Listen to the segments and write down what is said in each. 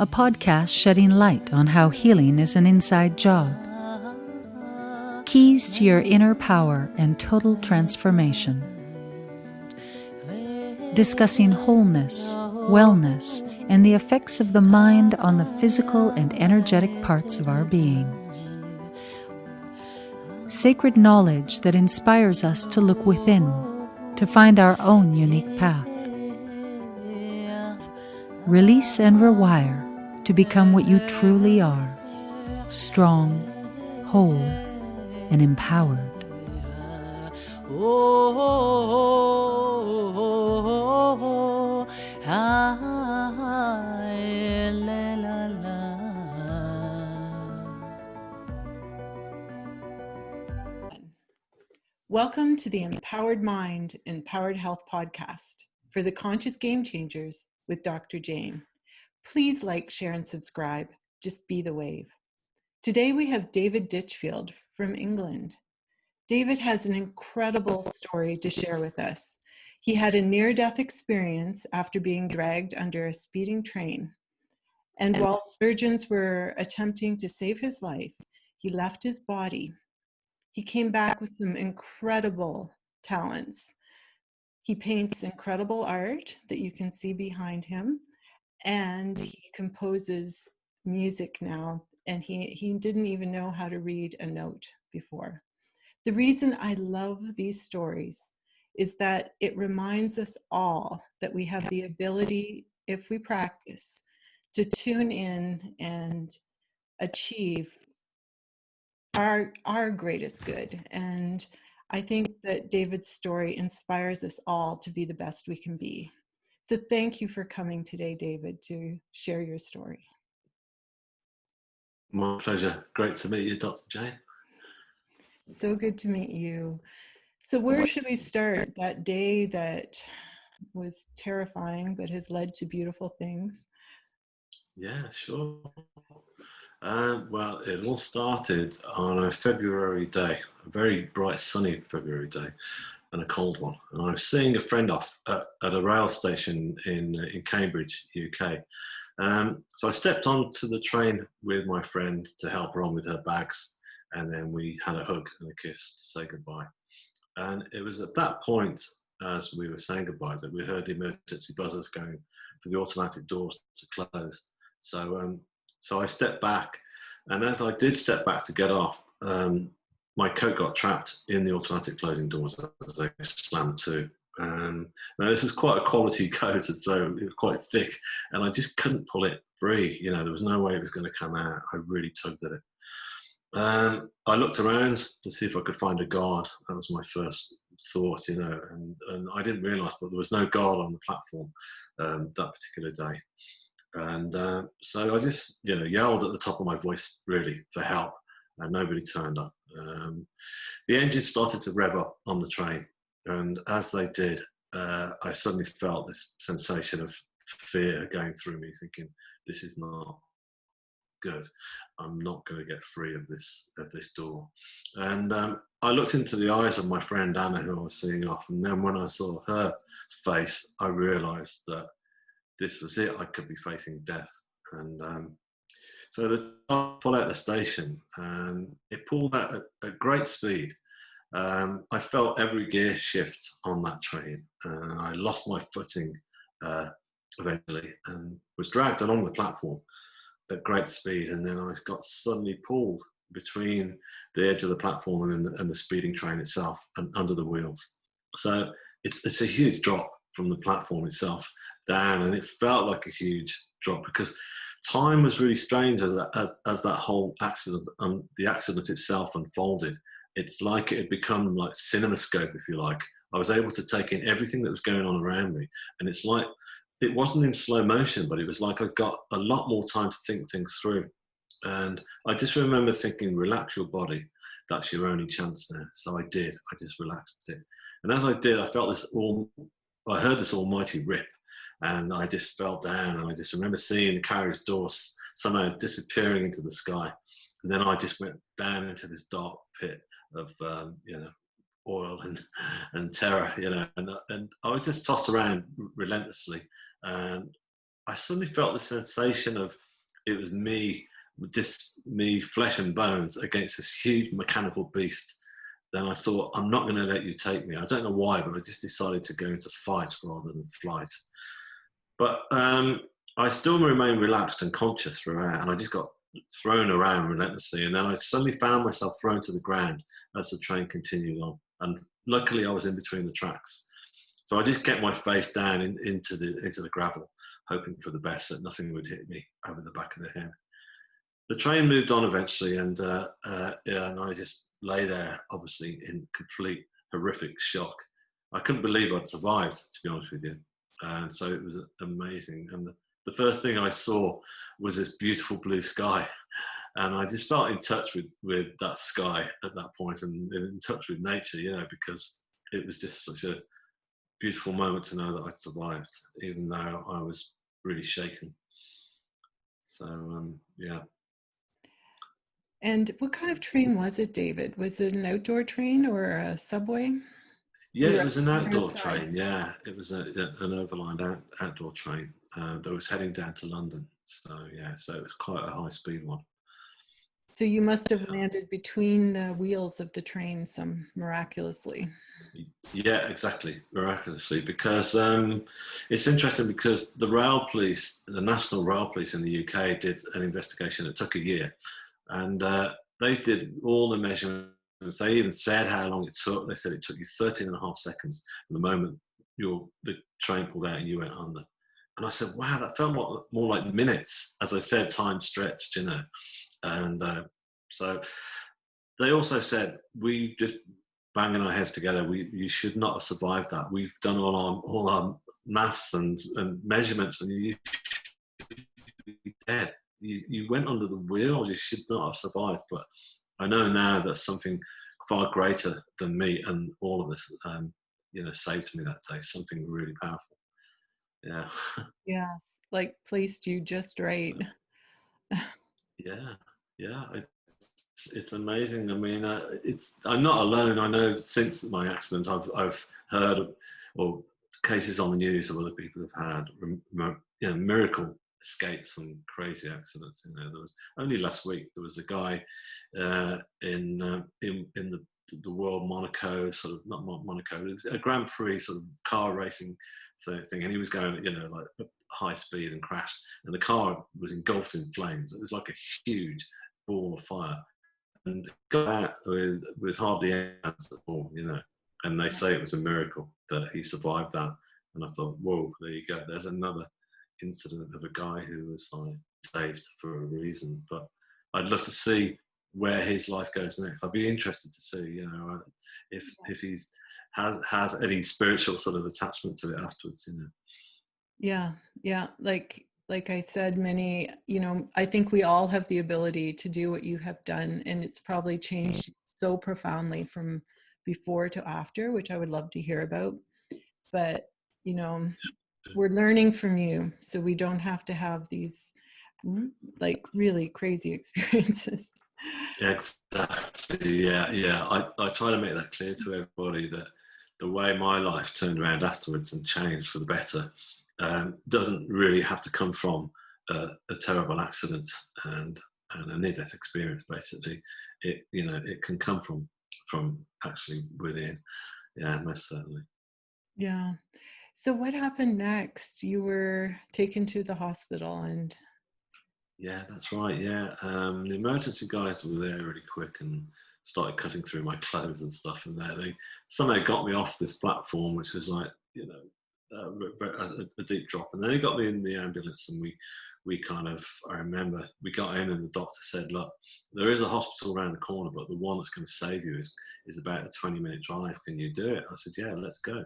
a podcast shedding light on how healing is an inside job. Keys to your inner power and total transformation. Discussing wholeness, wellness, and the effects of the mind on the physical and energetic parts of our being. Sacred knowledge that inspires us to look within, to find our own unique path. Release and rewire to become what you truly are, strong, whole, and empowered. Welcome to the Empowered Mind, Empowered Health podcast for the Conscious Game Changers with Dr. Jayne. Please like, share, and subscribe. Just be the wave. Today we have David Ditchfield from England. David has an incredible story to share with us. He had a near-death experience after being dragged under a speeding train. And while surgeons were attempting to save his life, he left his body. He came back with some incredible talents. He paints incredible art that you can see behind him, and he composes music now, and he didn't even know how to read a note before. The reason I love these stories is that it reminds us all that we have the ability, if we practice, to tune in and achieve our greatest good. And I think that David's story inspires us all to be the best we can be. So thank you for coming today, David, to share your story. My pleasure. Great to meet you, Dr. Jayne. So good to meet you. So where should we start? That day that was terrifying, but has led to beautiful things. Yeah, sure. Well, it all started on a February day, a very bright, sunny February day, and a cold one. And I was seeing a friend off at a rail station in Cambridge, UK. So I stepped onto the train with my friend to help her on with her bags, and then we had a hug and a kiss to say goodbye. And it was at that point, as we were saying goodbye, that we heard the emergency buzzers going for the automatic doors to close. So I stepped back, and as I did step back to get off, my coat got trapped in the automatic closing doors as they slammed to. Now this was quite a quality coat, and so it was quite thick, and I just couldn't pull it free. You know, there was no way it was going to come out. I really tugged at it. I looked around to see if I could find a guard. That was my first thought, you know, and I didn't realise, but there was no guard on the platform that particular day. And so I just, yelled at the top of my voice, really, for help, and nobody turned up. The engine started to rev up on the train, and as they did, I suddenly felt this sensation of fear going through me, thinking, this is not good. I'm not going to get free of this door. And I looked into the eyes of my friend Anna, who I was seeing off, and then when I saw her face, I realised that this was it. I could be facing death. And so the car pulled out the station, and it pulled out at great speed. I felt every gear shift on that train. I lost my footing eventually and was dragged along the platform at great speed. And then I got suddenly pulled between the edge of the platform and the speeding train itself and under the wheels. So it's a huge drop from the platform itself down, and it felt like a huge drop because time was really strange as that whole accident, the accident itself unfolded. It's like it had become like cinemascope, if you like. I was able to take in everything that was going on around me, and it's like it wasn't in slow motion, but it was like I got a lot more time to think things through. And I just remember thinking, relax your body, that's your only chance now. So I did. I just relaxed it, and as I did, I felt I heard this almighty rip, and I just fell down, and I just remember seeing the carriage doors somehow disappearing into the sky, and then I just went down into this dark pit of oil and terror, and I was just tossed around relentlessly, and I suddenly felt the sensation of it was me, just me, flesh and bones, against this huge mechanical beast, then I thought, I'm not going to let you take me. I don't know why, but I just decided to go into fight rather than flight. But I still remained relaxed and conscious throughout, and I just got thrown around relentlessly. And then I suddenly found myself thrown to the ground as the train continued on. And luckily, I was in between the tracks. So I just kept my face down into the gravel, hoping for the best, that nothing would hit me over the back of the head. The train moved on eventually, and I just lay there, obviously in complete horrific shock. I couldn't believe I'd survived, to be honest with you. And so it was amazing. And the first thing I saw was this beautiful blue sky. And I just felt in touch with that sky at that point, and in touch with nature, you know, because it was just such a beautiful moment to know that I'd survived, even though I was really shaken. So, yeah. And what kind of train was it, David? Was it an outdoor train or a subway? Yeah, You it were was an outdoor outside. train. Yeah, it was an overland outdoor train that was heading down to London. So yeah, so it was quite a high speed one. So you must have landed between the wheels of the train miraculously. Yeah, exactly, miraculously, because it's interesting because the rail police, the National Rail Police in the UK, did an investigation that took a year, and they did all the measurements. They even said how long it took. They said it took you 13.5 seconds from the moment the train pulled out and you went under. And I said, wow, that felt more like minutes. As I said, time stretched, you know. And so they also said, we've just banging our heads together. You should not have survived that. We've done all our maths and measurements, and you should be dead. You went under the wheel. You should not have survived. But I know now that something far greater than me and all of us, you know, saved me that day. Something really powerful. Yeah. Yes, like placed you just right. Yeah. It's amazing. I mean, I'm not alone. I know since my accident, I've heard or cases on the news of other people who've had miracle escapes from crazy accidents. You know, there was only last week there was a guy in the World Monaco, sort of not Monaco, a Grand Prix sort of car racing thing, and he was going, you know, like high speed and crashed, and the car was engulfed in flames. It was like a huge ball of fire, and got out with hardly any hands at all, you know. And they say it was a miracle that he survived that. And I thought, whoa, there you go. There's another incident of a guy who was like saved for a reason. But I'd love to see where his life goes next. I'd be interested to see, you know, if he's has any spiritual sort of attachment to it afterwards, you know. Yeah. Like I said, many, you know, I think we all have the ability to do what you have done, and it's probably changed so profoundly from before to after, which I would love to hear about. But, you know, we're learning from you, so we don't have to have these like really crazy experiences. Exactly. Yeah. I try to make that clear to everybody that the way my life turned around afterwards and changed for the better doesn't really have to come from a terrible accident and a near-death experience. Basically, it can come from actually within. Yeah, most certainly. Yeah. So what happened next? You were taken to the hospital and... Yeah, that's right. Yeah, the emergency guys were there really quick and started cutting through my clothes and stuff. And they somehow got me off this platform, which was like, you know, a deep drop. And then they got me in the ambulance, and we kind of, I remember we got in, and the doctor said, look, there is a hospital around the corner, but the one that's going to save you is about a 20-minute drive. Can you do it? I said, yeah, let's go.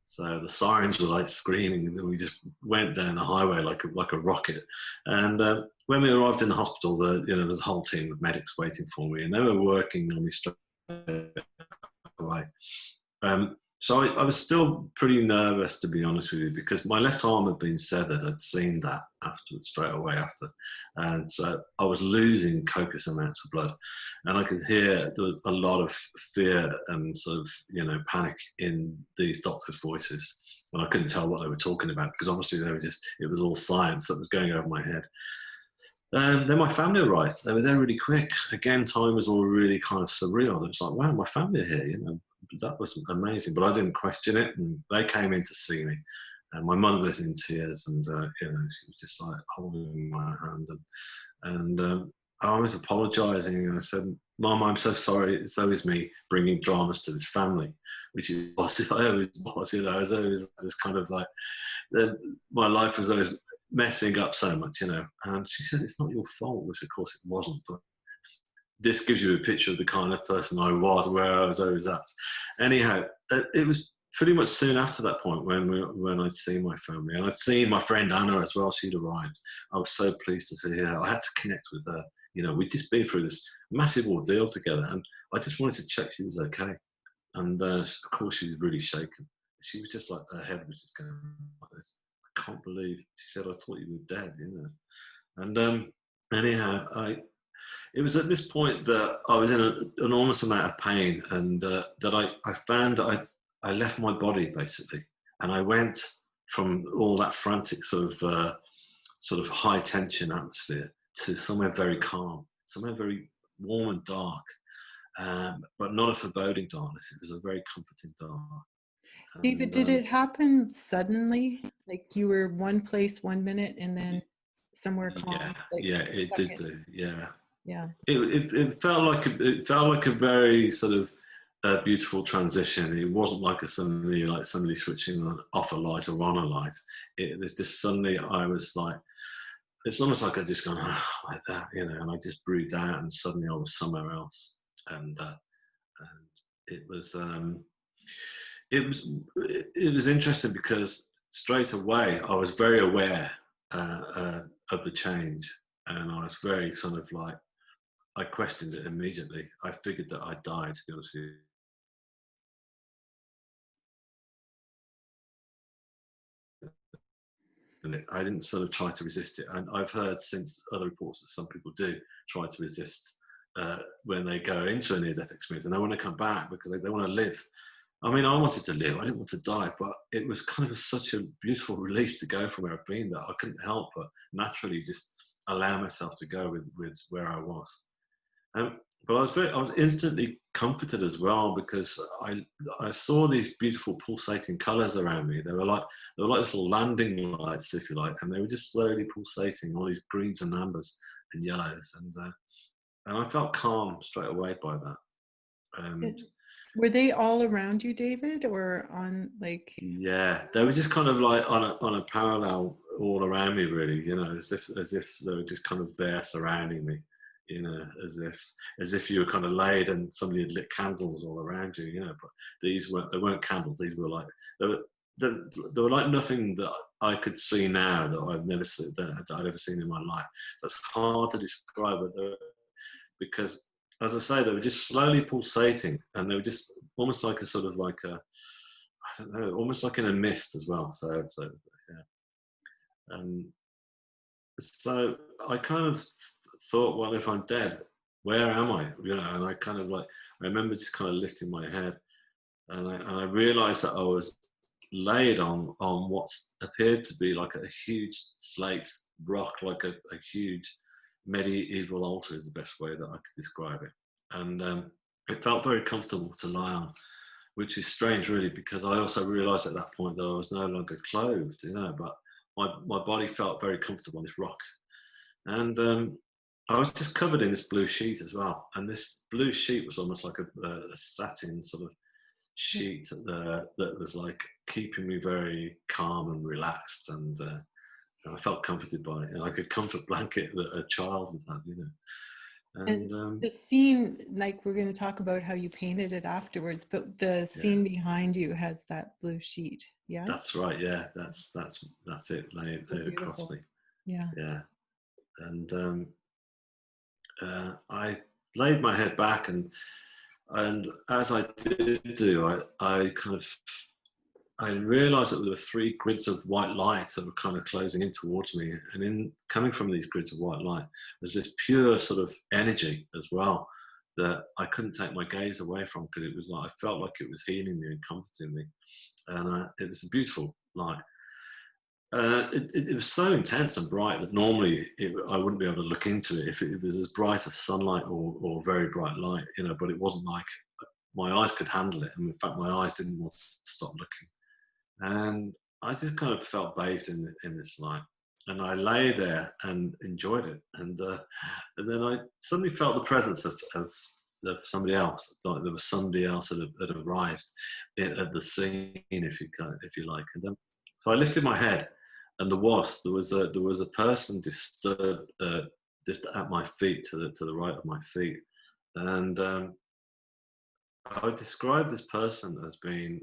So the sirens were like screaming, and we just went down the highway like a rocket. And when we arrived in the hospital, there was a whole team of medics waiting for me, and they were working on me straight away. So I was still pretty nervous, to be honest with you, because my left arm had been severed. I'd seen that afterwards, straight away after. And so I was losing copious amounts of blood. And I could hear there was a lot of fear and sort of, panic in these doctors' voices. And I couldn't tell what they were talking about, because obviously it was all science that was going over my head. Then my family arrived. They were there really quick. Again, time was all really kind of surreal. It was like, wow, my family are here, you know. That was amazing. But I didn't question it. And they came in to see me. And my mother was in tears, and you know, she was just like holding my hand. And I was apologising, and I said, Mum, I'm so sorry. So is me bringing dramas to this family, which is what I always was. You know, I was always this kind of like, my life was always messing up so much, you know. And she said, it's not your fault, which of course it wasn't. But this gives you a picture of the kind of person I was, where I was always at. Anyhow, it was pretty much soon after that point when I'd seen my family, and I'd seen my friend Anna as well. She'd arrived. I was so pleased to see her. I had to connect with her. You know, we'd just been through this massive ordeal together, and I just wanted to check she was okay. And of course, she was really shaken. She was just like, her head was just going like this. I can't believe. She said, I thought you were dead, you know. And anyhow, it was at this point that I was in an enormous amount of pain, and that I found that I left my body basically, and I went from all that frantic sort of high tension atmosphere to somewhere very calm, somewhere very warm and dark, but not a foreboding darkness. It was a very comforting dark. David, did it happen suddenly? Like you were one place 1 minute and then somewhere calm? Yeah, like yeah, it did do. Yeah, yeah. It felt like a very sort of beautiful transition. It wasn't like somebody switching off a light or on a light. It was just suddenly I was like, it's almost like I just gone like that, you know, and I just breathed out, and suddenly I was somewhere else, and it was interesting because straight away I was very aware of the change, and I was very sort of like, I questioned it immediately. I figured that I'd died, to be honest with you. And I didn't sort of try to resist it. And I've heard since other reports that some people do try to resist when they go into a near-death experience, and they want to come back because they want to live. I mean, I wanted to live. I didn't want to die, but it was kind of such a beautiful relief to go from where I've been that I couldn't help but naturally just allow myself to go with where I was. But I was instantly comforted as well, because I saw these beautiful pulsating colours around me. They were like little landing lights, if you like, and they were just slowly pulsating, all these greens and ambers and yellows, and I felt calm straight away by that. Were they all around you, David, or on like? Yeah, they were just kind of like on a parallel all around me, really. You know, as if they were just kind of there surrounding me. You know, as if you were kind of laid and somebody had lit candles all around you. You know, but they weren't candles. These were like they were like nothing that I could see now that I've never seen, that I'd ever seen in my life. So it's hard to describe it, because, as I say, they were just slowly pulsating, and they were just almost like a sort of like a, I don't know, almost like in a mist as well. So yeah. So I kind of thought, well, if I'm dead, where am I? You know, and I kind of like, I remember just kind of lifting my head, and I realised that I was laid on what appeared to be like a huge slate rock, like a huge medieval altar is the best way that I could describe it. And it felt very comfortable to lie on, which is strange really, because I also realised at that point that I was no longer clothed, you know, but my body felt very comfortable on this rock. And I was just covered in this blue sheet as well. And this blue sheet was almost like a satin sort of sheet that was like keeping me very calm and relaxed, and I felt comforted by it, like a comfort blanket that a child would have, you know. And the scene, like we're going to talk about how you painted it afterwards, but the scene behind you has that blue sheet. Yeah, that's right. Yeah, that's it, laid across me. Yeah. And I laid my head back, and as I did do, I realised that there were 3 grids of white light that were kind of closing in towards me, and in coming from these grids of white light was this pure sort of energy as well that I couldn't take my gaze away from, because it was like, I felt like it was healing me and comforting me, and it was a beautiful light. It was so intense and bright that normally I wouldn't be able to look into it if it was as bright as sunlight or very bright light, you know, but it wasn't like my eyes could handle it. And in fact, my eyes didn't want to stop looking. And I just kind of felt bathed in this light. And I lay there and enjoyed it. And then I suddenly felt the presence of somebody else, like there was somebody else that had arrived at the scene, if you like. And so I lifted my head, and there was a person just at my feet, to the right of my feet, and I would describe this person as being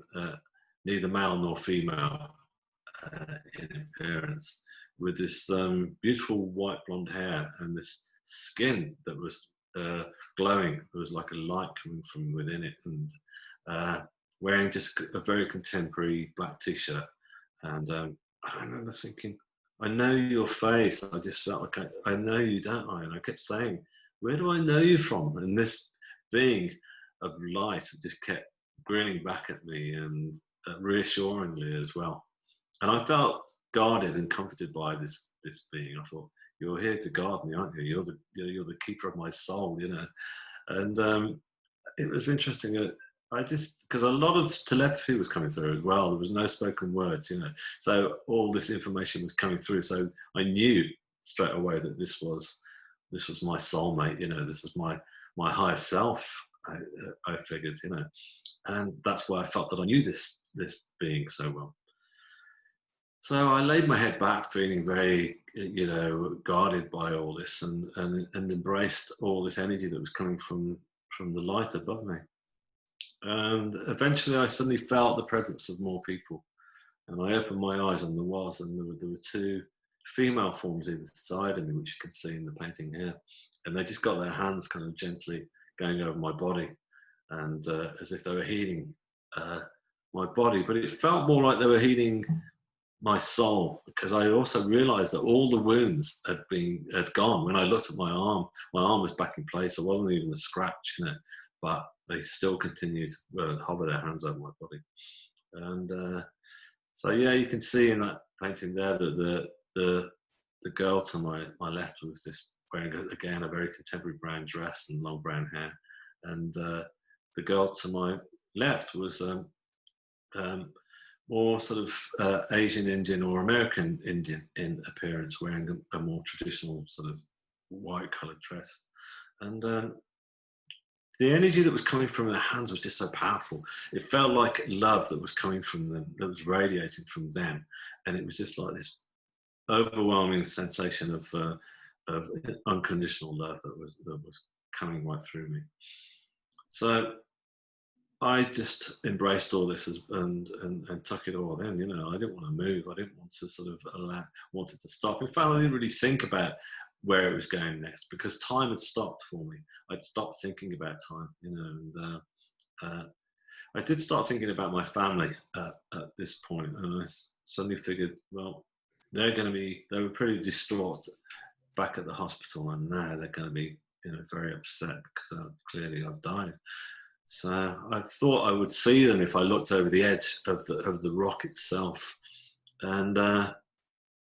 neither male nor female in appearance, with this beautiful white blonde hair and this skin that was glowing. There was like a light coming from within it, and wearing just a very contemporary black t-shirt. And I remember thinking, I know your face. I just felt like I know you, don't I? And I kept saying, where do I know you from? And this being of light just kept grinning back at me, and reassuringly as well. And I felt guarded and comforted by this being. I thought, you're here to guard me, aren't you? You're the keeper of my soul, you know. And it was interesting. Because a lot of telepathy was coming through as well. There was no spoken words, you know. So all this information was coming through. So I knew straight away that this was my soulmate, you know. This is my higher self. I figured, you know, and that's why I felt that I knew this being so well. So I laid my head back, feeling very, you know, guarded by all this, and embraced all this energy that was coming from the light above me. And eventually I suddenly felt the presence of more people, and I opened my eyes, and there were two female forms either side of me, which you can see in the painting here, and they just got their hands kind of gently going over my body, and as if they were healing my body, but it felt more like they were healing my soul, because I also realized that all the wounds had gone. When I looked at my arm was back in place. It wasn't even a scratch, you know, but they still continued to hover their hands over my body. And so yeah, you can see in that painting there that the girl to my left was just wearing, again, a very contemporary brown dress and long brown hair, and the girl to my left was more sort of Asian Indian or American Indian in appearance, wearing a more traditional sort of white coloured dress. And the energy that was coming from their hands was just so powerful. It felt like love that was coming from them, that was radiating from them. And it was just like this overwhelming sensation of unconditional love that was coming right through me. So I just embraced all this and took it all in. You know, I didn't want to move. I didn't want to sort of wanted to stop. In fact, I didn't really think about where it was going next, because time had stopped for me. I'd stopped thinking about time, you know, and I did start thinking about my family at this point, and I suddenly figured, well, they were pretty distraught back at the hospital, and now they're going to be, you know, very upset because clearly I've died. So I thought I would see them if I looked over the edge of the rock itself. And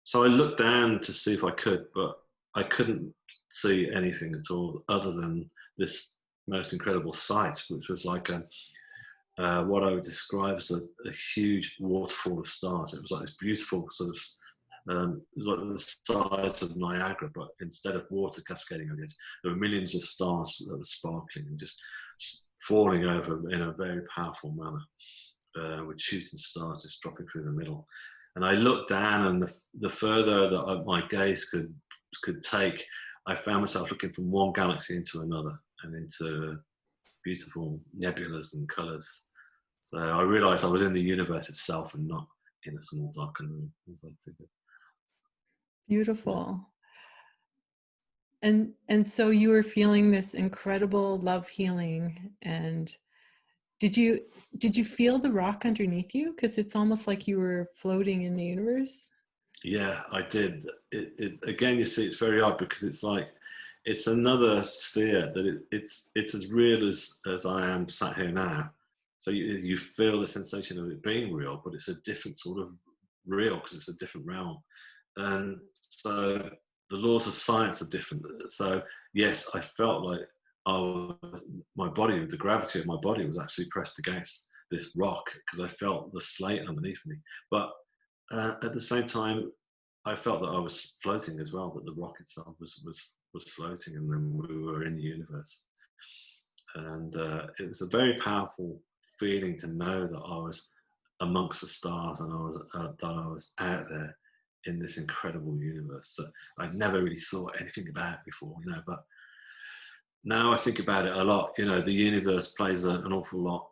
so I looked down to see if I could, but I couldn't see anything at all other than this most incredible sight, which was like what I would describe as a huge waterfall of stars. It was like this beautiful sort of, it was like the size of Niagara, but instead of water cascading over it, there were millions of stars that were sparkling and just falling over in a very powerful manner, with shooting stars just dropping through the middle. And I looked down, and the further that my gaze could take, I found myself looking from one galaxy into another, and into beautiful nebulas and colours. So I realised I was in the universe itself and not in a small darkened room, as I figured. Beautiful. And so you were feeling this incredible love healing, and did you feel the rock underneath you? Because it's almost like you were floating in the universe. Yeah, I did. Again, you see, it's very odd, because it's like it's another sphere that it's as real as I am sat here now. So you feel the sensation of it being real, but it's a different sort of real because it's a different realm. And so the laws of science are different. So yes, I felt like my body, the gravity of my body was actually pressed against this rock because I felt the slate underneath me. But at the same time, I felt that I was floating as well, that the rock itself was floating, and then we were in the universe. And it was a very powerful feeling to know that I was amongst the stars, and that I was out there in this incredible universe that I'd never really thought anything about before, you know. But now I think about it a lot. You know, the universe plays an awful lot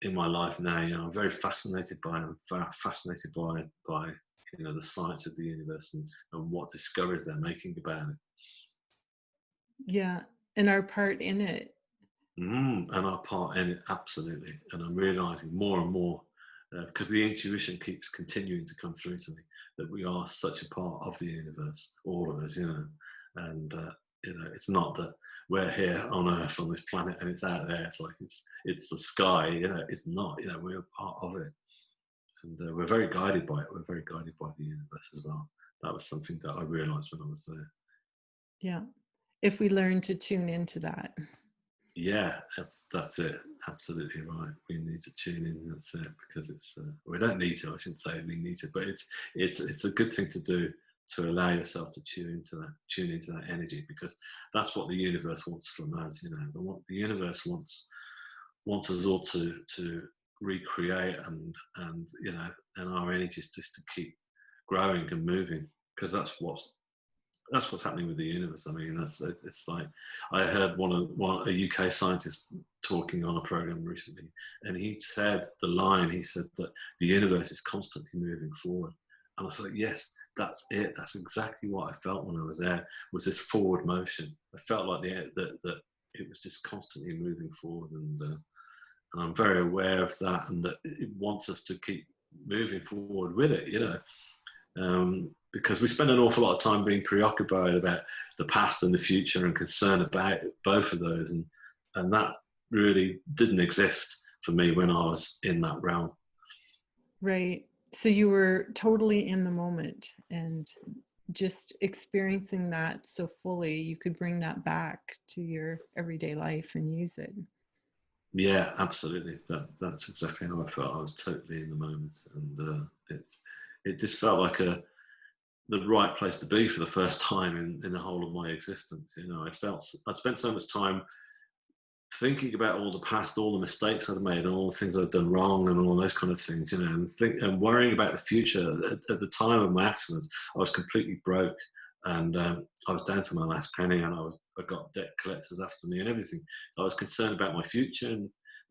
in my life now. You know, I'm very fascinated by it. I'm fascinated by you know, the science of the universe and what discoveries they're making about it. Yeah, and our part in it. And our part in it, absolutely. And I'm realizing more and more, because the intuition keeps continuing to come through to me, that we are such a part of the universe, all of us, you know. And you know, it's not that we're here on Earth, on this planet, and it's out there. It's like it's the sky, you know. It's not, you know, we're part of it, and we're very guided by it. We're very guided by the universe as well. That was something that I realized when I was there. Yeah, if we learn to tune into that. Yeah, that's it. Absolutely right. We need to tune in. That's it, because it's we don't need to. I shouldn't say we need to, but it's a good thing to do, to allow yourself to tune into that energy, because that's what the universe wants from us. You know, the universe wants us all to recreate and you know, and our energies just to keep growing and moving, because that's what's happening with the universe. I mean, it's like, I heard a UK scientist talking on a program recently, and he said that the universe is constantly moving forward. And I was like, yes, that's it. That's exactly what I felt when I was there, was this forward motion. I felt like that it was just constantly moving forward, and I'm very aware of that, and that it wants us to keep moving forward with it, you know. Because we spend an awful lot of time being preoccupied about the past and the future and concerned about both of those. And that really didn't exist for me when I was in that realm. Right. So you were totally in the moment and just experiencing that so fully, you could bring that back to your everyday life and use it. Yeah, absolutely. That's exactly how I felt. I was totally in the moment, and it just felt like the right place to be for the first time in the whole of my existence. You know, I'd spent so much time thinking about all the past, all the mistakes I'd made, and all the things I'd done wrong, and all those kind of things, you know, and worrying about the future. At the time of my accident, I was completely broke, and I was down to my last penny, and I got debt collectors after me and everything. So I was concerned about my future, and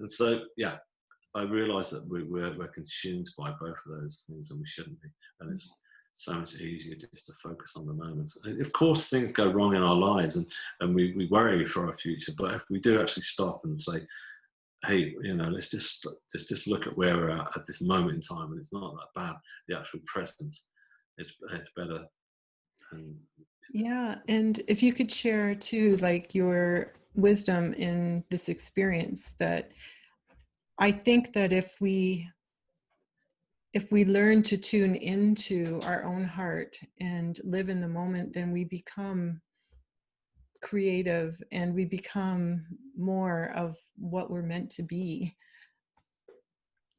so yeah, I realised that we're consumed by both of those things, and we shouldn't be. And it's so much easier just to focus on the moment. Of course, things go wrong in our lives, and we worry for our future. But if we do actually stop and say, hey, you know, let's just look at where we're at this moment in time, and it's not that bad. The actual present, it's better. And Yeah. And if you could share too, like your wisdom in this experience, that I think that if we learn to tune into our own heart and live in the moment, then we become creative and we become more of what we're meant to be.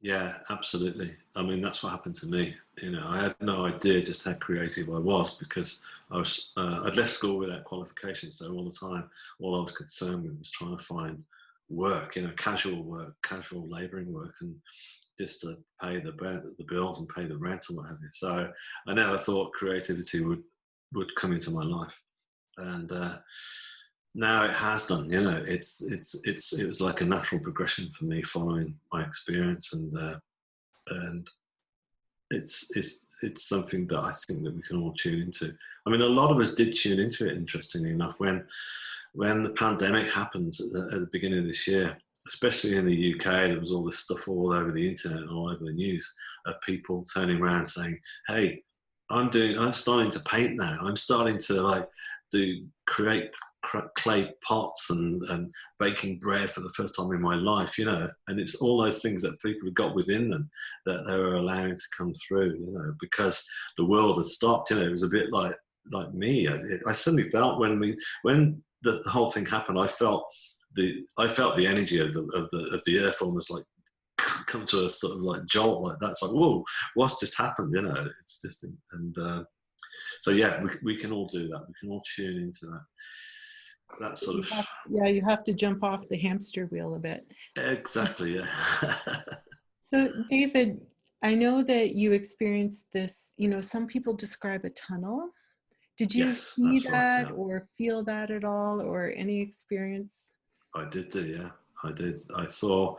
yeah, absolutely. I mean, that's what happened to me. You know, I had no idea just how creative I was, because I'd left school without qualifications. So all the time, all I was concerned with was trying to find work, you know, casual work, casual labouring work, and just to pay the bills and pay the rent and what have you. So I never thought creativity would come into my life, and now it has done. You know, it was like a natural progression for me following my experience, and it's something that I think that we can all tune into. I mean, a lot of us did tune into it, interestingly enough, when the pandemic happened at the beginning of this year, especially in the UK. There was all this stuff all over the internet and all over the news of people turning around saying, hey, I'm starting to paint now. I'm starting to like do create clay pots and baking bread for the first time in my life, you know, and it's all those things that people have got within them that they were allowing to come through, you know, because the world had stopped, you know. It was a bit like me. I suddenly felt when the whole thing happened, I felt the energy of the earth almost like come to a sort of like jolt like that. It's like, whoa, what's just happened, you know? It's just, and so yeah, we can all do that. We can all tune into that sort of. You have to jump off the hamster wheel a bit. Exactly, yeah. So David, I know that you experienced this, you know, some people describe a tunnel. Did you Yes, see that's that right, yeah. or feel that at all, or any experience? I did do, yeah. I did. I saw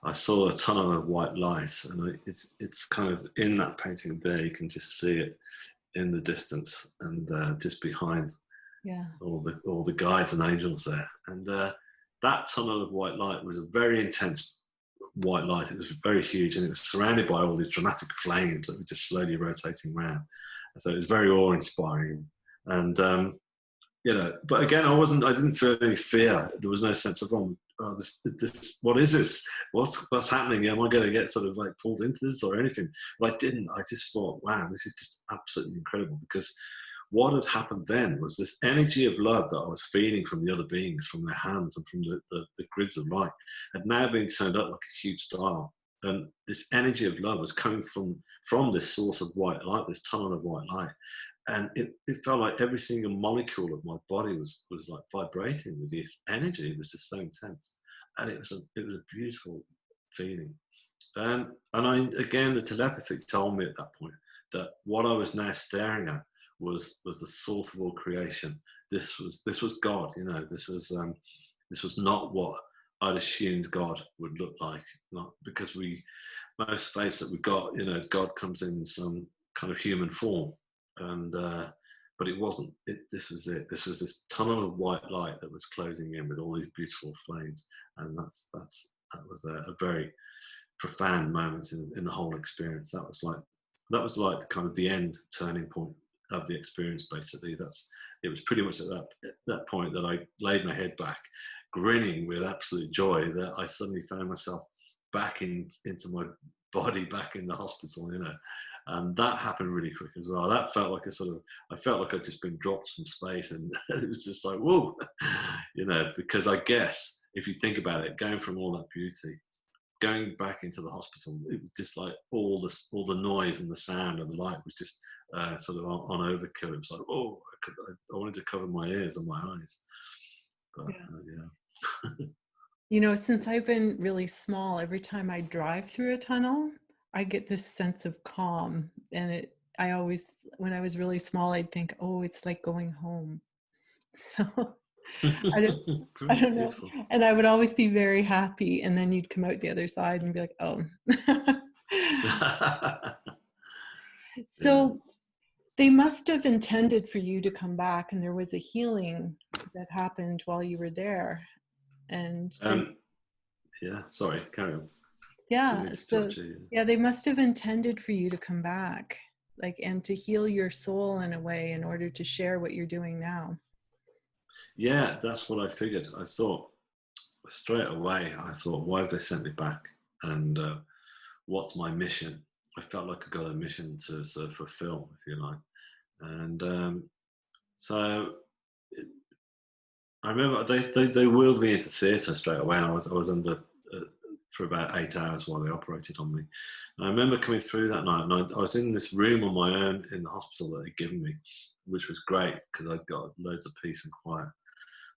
a tunnel of white light, and it's kind of in that painting there. You can just see it in the distance, and just behind all the guides and angels there. And that tunnel of white light was a very intense white light. It was very huge, and it was surrounded by all these dramatic flames that were just slowly rotating around. So it was very awe-inspiring. And you know, but again, I didn't feel any fear. There was no sense of, this, what is this? What's happening? Am I going to get sort of like pulled into this or anything? But I didn't. I just thought, wow, this is just absolutely incredible, because what had happened then was this energy of love that I was feeling from the other beings, from their hands and from the grids of light, had now been turned up like a huge dial. And this energy of love was coming from this source of white light, this tunnel of white light. And it felt like every single molecule of my body was like vibrating with this energy. It was just so intense, and it was a beautiful feeling. And again, the telepathy told me at that point that what I was now staring at was the source of all creation. This was God. You know, this was not what I'd assumed God would look like. Not because most faiths that we got, you know, God comes in some kind of human form. And but it wasn't. This was it. This was this tunnel of white light that was closing in with all these beautiful flames, and that was a very profound moment in the whole experience. That was like kind of the end turning point of the experience. Basically, it was pretty much at that point that I laid my head back, grinning with absolute joy that I suddenly found myself back into my body, back in the hospital, you know. And that happened really quick as well. That felt like I felt like I'd just been dropped from space, and it was just like, whoa, you know, because I guess if you think about it, going from all that beauty, going back into the hospital, it was just like all the noise and the sound and the light was just sort of on overkill. It was like, oh, I wanted to cover my ears and my eyes. But yeah. You know, since I've been really small, every time I drive through a tunnel, I get this sense of calm. And I always, when I was really small, I'd think, oh, it's like going home. So I don't know. Beautiful. And I would always be very happy. And then you'd come out the other side and be like, oh. So they must have intended for you to come back, and there was a healing that happened while you were there. And yeah, sorry, carry on. yeah, so yeah, they must have intended for you to come back, like, and to heal your soul in a way in order to share what you're doing now. Yeah, that's what I figured. I thought straight away, why have they sent me back? And what's my mission? I felt like I got a mission to sort of fulfill, if you like. And so I remember they wheeled me into theatre straight away. And I was under for about 8 hours while they operated on me. And I remember coming through that night, and I was in this room on my own in the hospital that they'd given me, which was great because I'd got loads of peace and quiet.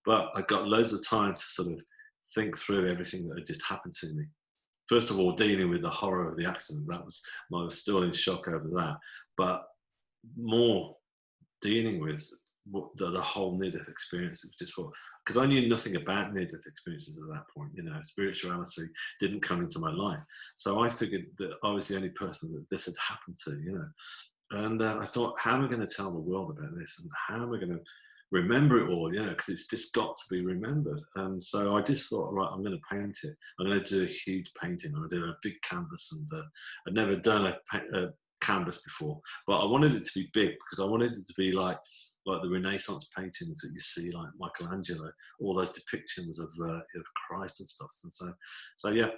But I got loads of time to sort of think through everything that had just happened to me. First of all, dealing with the horror of the accident. I was still in shock over that. But more dealing with the whole near-death experience. It was just because I knew nothing about near-death experiences at that point. You know, spirituality didn't come into my life. So I figured that I was the only person that this had happened to, you know. And I thought, how am I going to tell the world about this? And how am I going to remember it all, you know, because it's just got to be remembered. And so I just thought, right, I'm going to paint it. I'm going to do a huge painting. I'm going to do a big canvas. And I'd never done canvas before, but I wanted it to be big because I wanted it to be like the Renaissance paintings that you see, like Michelangelo, all those depictions of Christ and stuff. And so yeah,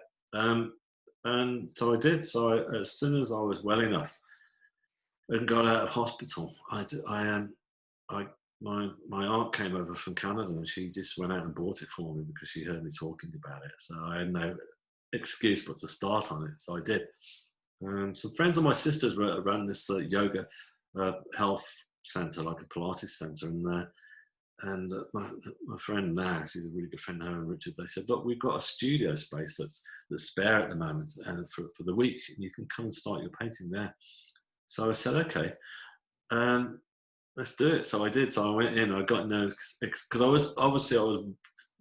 and so I did. So as soon as I was well enough and got out of hospital, my aunt came over from Canada and she just went out and bought it for me because she heard me talking about it. So I had no excuse but to start on it. So I did. Some friends of my sisters ran this yoga health center, like a Pilates center, and my friend now, she's a really good friend, her and Richard, they said, look, we've got a studio space that's spare at the moment, and for the week, you can come and start your painting there. So I said, okay, let's do it. So I did. So I went in. I got no, because I was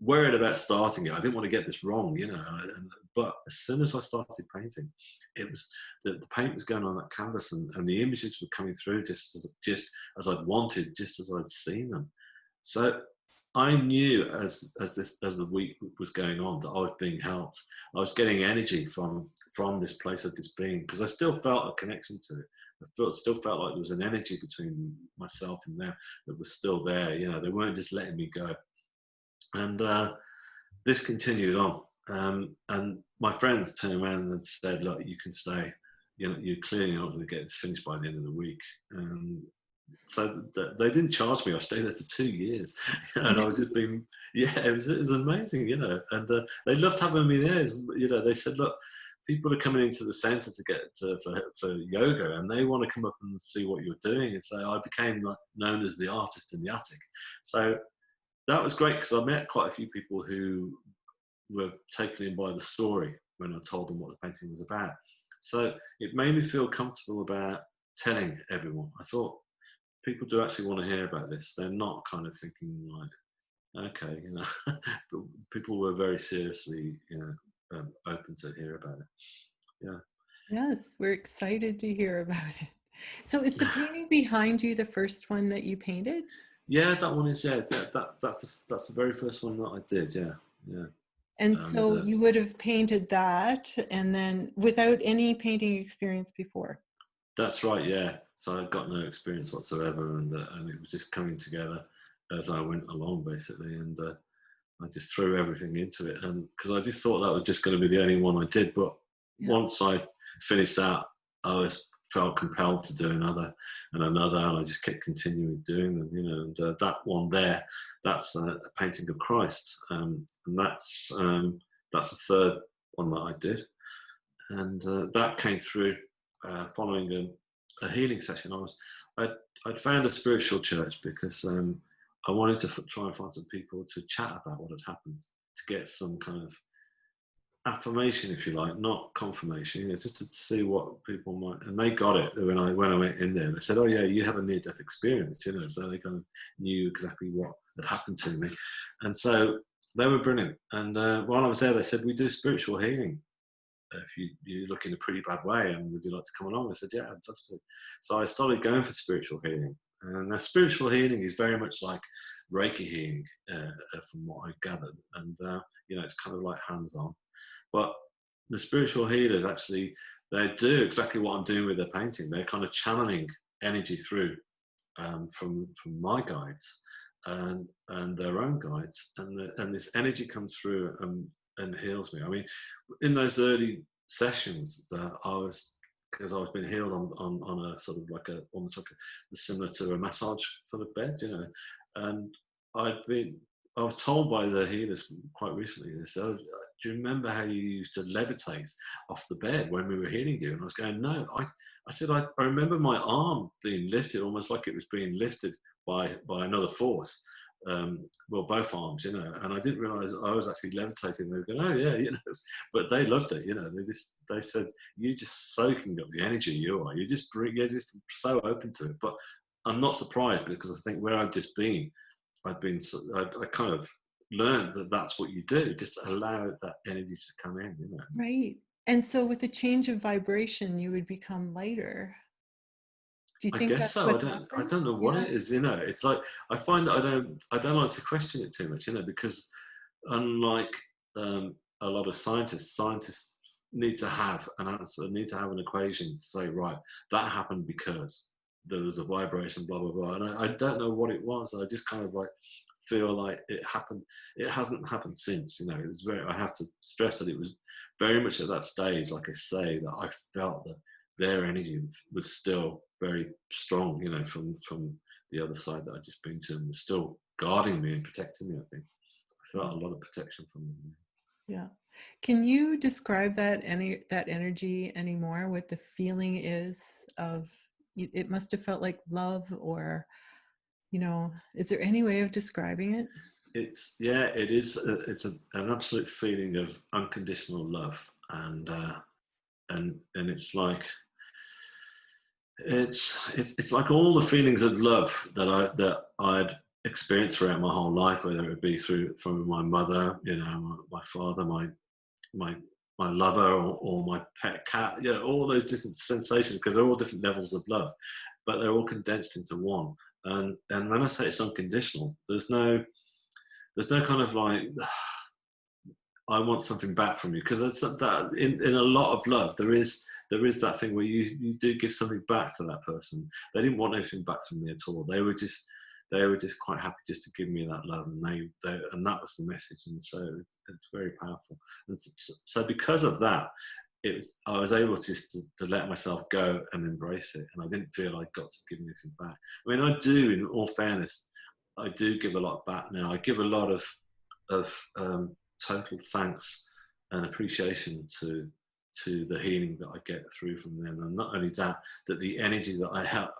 worried about starting it. I didn't want to get this wrong, you know. But as soon as I started painting, it was the paint was going on that canvas, and the images were coming through just as I'd wanted, just as I'd seen them. So I knew as the week was going on that I was being helped. I was getting energy from this place of this being, because I still felt a connection to it. I still felt like there was an energy between myself and them that was still there. You know, they weren't just letting me go. And this continued on. And my friends turned around and said, look, you can stay. You know, you're clearly not going to get this finished by the end of the week. So they didn't charge me. I stayed there for 2 years, and I was just being, it was amazing, you know. And they loved having me there. You know, they said, look, people are coming into the center to get for yoga, and they want to come up and see what you're doing. And so I became known as the artist in the attic. So that was great, because I met quite a few people who were taken in by the story when I told them what the painting was about. So it made me feel comfortable about telling everyone. I thought, people do actually want to hear about this. They're not kind of thinking like, okay, you know, but people were very seriously, you know, open to hear about it. Yeah. Yes, we're excited to hear about it. So is the painting behind you the first one that you painted? Yeah, that one is, that's the very first one that I did, yeah. And so you would have painted that, and then without any painting experience before? That's right, yeah. So I got no experience whatsoever, and it was just coming together as I went along, basically. And I just threw everything into it, and because I just thought that was just going to be the only one I did. But once I finished that, I felt compelled to do another and another, and I just kept continuing doing them, you know. And that one there, that's a painting of Christ, and that's the third one that I did, and that came through following a healing session. I'd found a spiritual church because I wanted to try and find some people to chat about what had happened, to get some kind of affirmation, if you like, not confirmation, you know, just to see what people might. And they got it when I went in there. They said, "Oh yeah, you have a near-death experience," you know. So they kind of knew exactly what had happened to me, and so they were brilliant. And while I was there, they said, "We do spiritual healing. If you look in a pretty bad way, and would you like to come along?" I said, "Yeah, I'd love to." So I started going for spiritual healing. And the spiritual healing is very much like Reiki healing, from what I gathered. And, you know, it's kind of like hands-on. But the spiritual healers actually, they do exactly what I'm doing with their painting. They're kind of channeling energy through from my guides and their own guides. And this energy comes through and heals me. I mean, in those early sessions that because I was being healed on a sort of like almost like similar to a massage sort of bed, you know. And I was told by the healers quite recently, they said, "Oh, do you remember how you used to levitate off the bed when we were healing you?" And I was going, "No." I said, I remember my arm being lifted, almost like it was being lifted by another force. Well, both arms, you know, and I didn't realize I was actually levitating. They were going, "Oh yeah," you know, but they loved it, you know. They said, "You're just soaking up the energy you are. You're just so open to it." But I'm not surprised, because I think where I've just been, I kind of learned that that's what you do. Just allow that energy to come in, you know. Right. And so with a change of vibration, you would become lighter. Do you I think guess that's so. what I happened? don't know what it is, you know. It's like I find that I don't like to question it too much, you know, because unlike a lot of scientists, need to have an answer, need to have an equation to say, right, that happened because there was a vibration, blah, blah, blah. And I don't know what it was. I just kind of like feel like it happened. It hasn't happened since, you know. It was very, I have to stress that it was very much at that stage, like I say, that I felt that their energy was still very strong, you know, from the other side that I'd just been to, and was still guarding me and protecting me, I think. I felt a lot of protection from them. Yeah. Can you describe that energy anymore? What the feeling is of it? Must have felt like love, or you know, is there any way of describing it? It's it is. It's an absolute feeling of unconditional love, and it's like it's like all the feelings of love that I'd experienced throughout my whole life, whether it be from my mother, you know, my father, my lover, or my pet cat, you know, all those different sensations, because they're all different levels of love, but they're all condensed into one. And when I say it's unconditional, there's no kind of like, I want something back from you, because it's that in a lot of love there is that thing where you do give something back to that person. They didn't want anything back from me at all. They were just quite happy just to give me that love, and and that was the message. And so it's very powerful. And so because of that, I was able just to let myself go and embrace it, and I didn't feel I got to give anything back. I mean, I do, in all fairness, I do give a lot back now. I give a lot of total thanks and appreciation to the healing that I get through from them, and not only that the energy that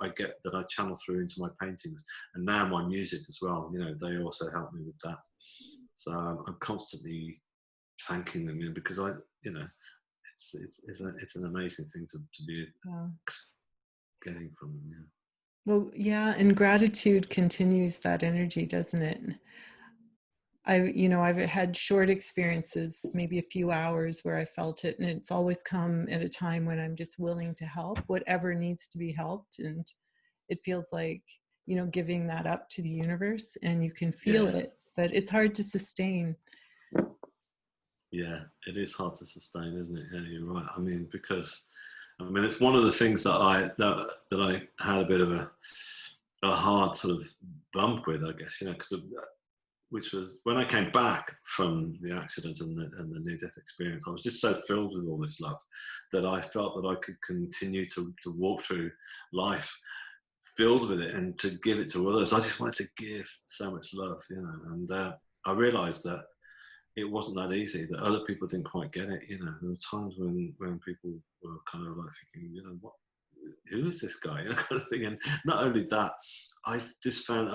I get, that I channel through into my paintings, and now my music as well. You know, they also help me with that. So I'm constantly thanking them, you know, because it's an amazing thing to be getting from them. Yeah. Well, yeah, and gratitude continues that energy, doesn't it? I've had short experiences, maybe a few hours, where I felt it, and it's always come at a time when I'm just willing to help whatever needs to be helped. And it feels like, you know, giving that up to the universe, and you can feel it, but it's hard to sustain. Yeah, it is hard to sustain, isn't it? Yeah, you're right. I mean, because it's one of the things that I had a bit of a hard sort of bump with, I guess, you know, which was when I came back from the accident and the near-death experience. I was just so filled with all this love that I felt that I could continue to walk through life filled with it, and to give it to others. I just wanted to give so much love, you know, and I realised that it wasn't that easy, that other people didn't quite get it, you know. There were times when people were kind of like thinking, you know, who is this guy, you know, kind of thing. And not only that, I just found,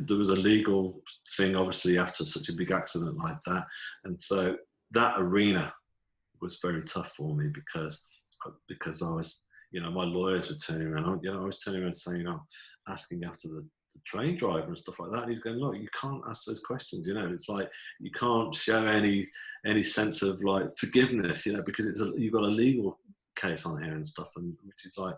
there was a legal thing, obviously, after such a big accident like that. And so that arena was very tough for me, because I was, you know, my lawyers were turning around, you know, I was turning around saying, asking after the train driver and stuff like that. And he's going, look, you can't ask those questions, you know. It's like, you can't show any sense of like forgiveness, you know, because you've got a legal case on here and stuff, and which is like,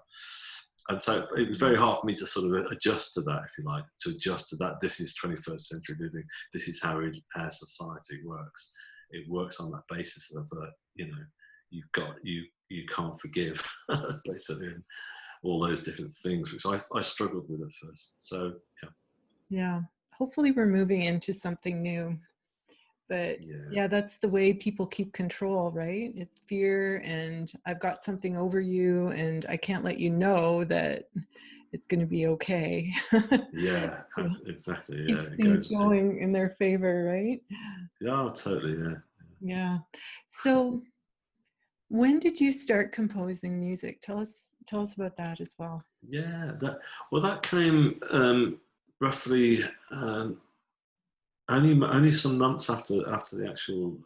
and so it was very hard for me to sort of adjust to that, if you like, to adjust to that. This is 21st century living. This is how our society works. It works on that basis of, you know, you can't forgive, basically, and all those different things, which I struggled with at first. So Yeah, hopefully we're moving into something new. But yeah, that's the way people keep control, right? It's fear, and I've got something over you, and I can't let you know that it's going to be okay. Yeah, exactly. Keeps Yeah, things going in their favor, right? Yeah, totally. Yeah. Yeah. So when did you start composing music? Tell us about that as well. Yeah, that came roughly only some months after the actual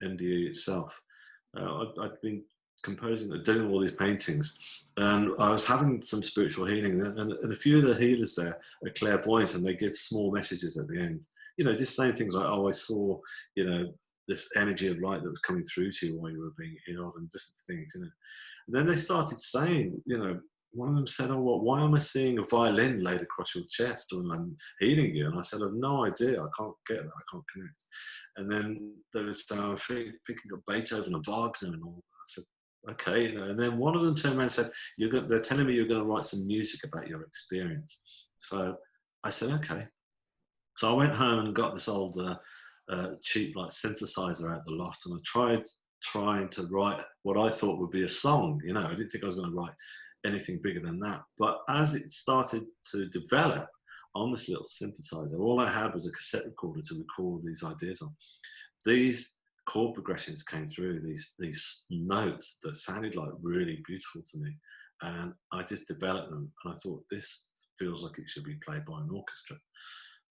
NDE itself. I'd been composing, doing all these paintings, and I was having some spiritual healing, and a few of the healers there are clairvoyant, and they give small messages at the end, you know, just saying things like, oh, I saw, you know, this energy of light that was coming through to you while you were being healed, and different things, you know. And then they started saying, you know, one of them said, oh, well, why am I seeing a violin laid across your chest when I'm healing you? And I said, I've no idea. I can't get that. I can't connect. And then there was thinking of Beethoven and Wagner and all. said, okay, you know. And then one of them turned around and said, they're telling me you're going to write some music about your experience. So I said, okay. So I went home and got this old cheap like synthesizer out the loft, and I trying to write what I thought would be a song. You know, I didn't think I was going to write anything bigger than that. But as it started to develop on this little synthesizer, all I had was a cassette recorder to record these ideas on. These chord progressions came through, these notes that sounded like really beautiful to me, and I just developed them, and I thought, this feels like it should be played by an orchestra.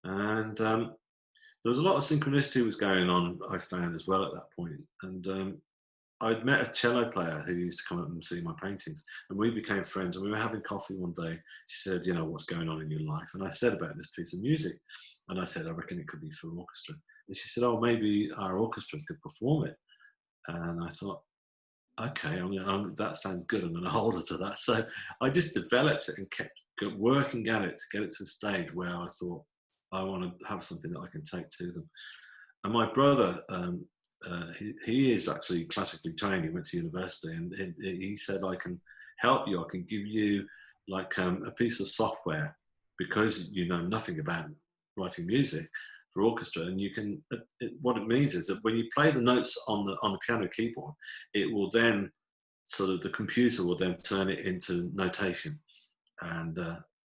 And there was a lot of synchronicity was going on, I found, as well at that point. And I'd met a cello player who used to come up and see my paintings, and we became friends, and we were having coffee one day. She said, you know, what's going on in your life? And I said about this piece of music, and I said, I reckon it could be for orchestra. And she said, oh, maybe our orchestra could perform it. And I thought, okay, that sounds good. I'm going to hold her to that. So I just developed it and kept working at it to get it to a stage where I thought, I want to have something that I can take to them. And my brother, he is actually classically trained. He went to university, and he said, I can help you. I can give you like a piece of software, because you know nothing about writing music for orchestra, and you can. What it means is that when you play the notes on the piano keyboard, it will then the computer will then turn it into notation,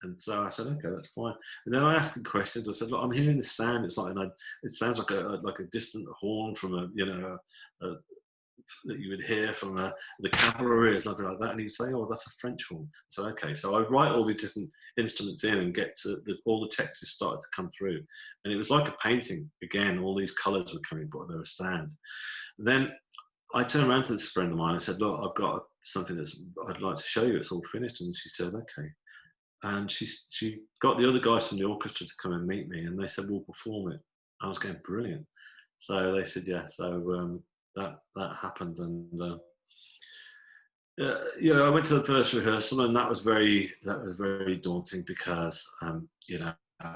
and so I said, okay, that's fine. And then I asked him questions. I said, look, I'm hearing this sound. It's like, it sounds like a distant horn from that you would hear from the cavalry or something like that. And he'd say, oh, that's a French horn. So, okay. So I write all these different instruments in and get to all the textures started to come through. And it was like a painting. Again, all these colors were coming, but they were sand. And then I turned around to this friend of mine and said, look, I've got something I'd like to show you. It's all finished. And she said, okay. And she got the other guys from the orchestra to come and meet me, and they said, we'll perform it. I was going, brilliant. So they said, yeah. So that happened. And I went to the first rehearsal, and that was very daunting, because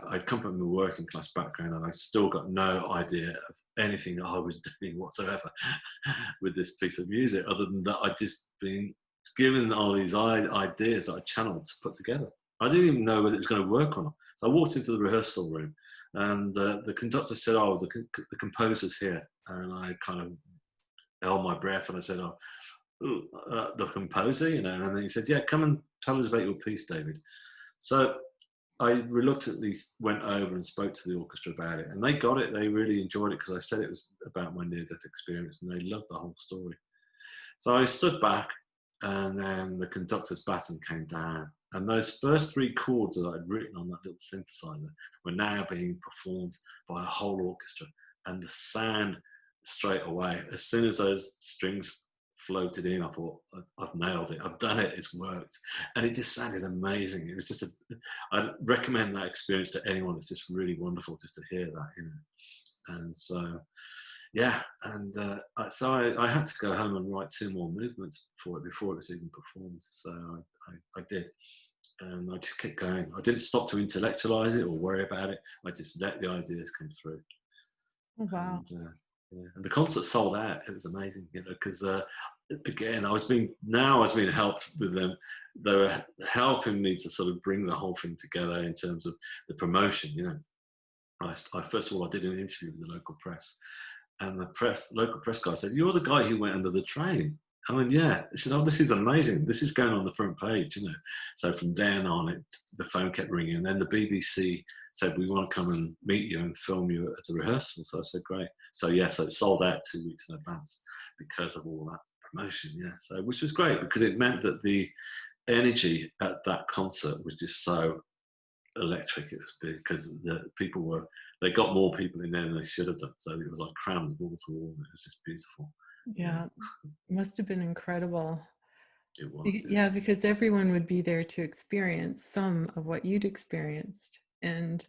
I'd come from a working class background, and I still got no idea of anything I was doing whatsoever with this piece of music, other than that I'd just been given all these ideas that I channeled to put together. I didn't even know whether it was going to work or not. So I walked into the rehearsal room, and the conductor said, oh, the composer's here. And I kind of held my breath, and I said, the composer, and then he said, yeah, come and tell us about your piece, David. So I reluctantly went over and spoke to the orchestra about it, and they got it. They really enjoyed it, because I said it was about my near-death experience, and they loved the whole story. So I stood back, and then the conductor's baton came down, and those first three chords that I'd written on that little synthesizer were now being performed by a whole orchestra. And the sound straight away, as soon as those strings floated in, I thought, I've nailed it. I've done it. It's worked. And it just sounded amazing. It was I'd recommend that experience to anyone. It's just really wonderful just to hear that, And so, yeah. And so I had to go home and write 2 more movements for it before it was even performed. So I did. And I just kept going. I didn't stop to intellectualize it or worry about it. I just let the ideas come through. Oh, wow. And the concert sold out. It was amazing, because again, I was being helped with them. They were helping me to sort of bring the whole thing together in terms of the promotion. I first of all, I did an interview with the local press, and the local press guy said, "You're the guy who went under the train." I went, yeah. He said, "Oh, this is amazing. This is going on the front page, So from then on, the phone kept ringing. And then the BBC said, "We want to come and meet you and film you at the rehearsal." So I said, great. So so it sold out 2 weeks in advance because of all that promotion. Yeah. So, which was great, because it meant that the energy at that concert was just so electric. It was big, because they got more people in there than they should have done. So it was like crammed wall to wall. It was just beautiful. Yeah, it must have been incredible. It was. Yeah, because everyone would be there to experience some of what you'd experienced. And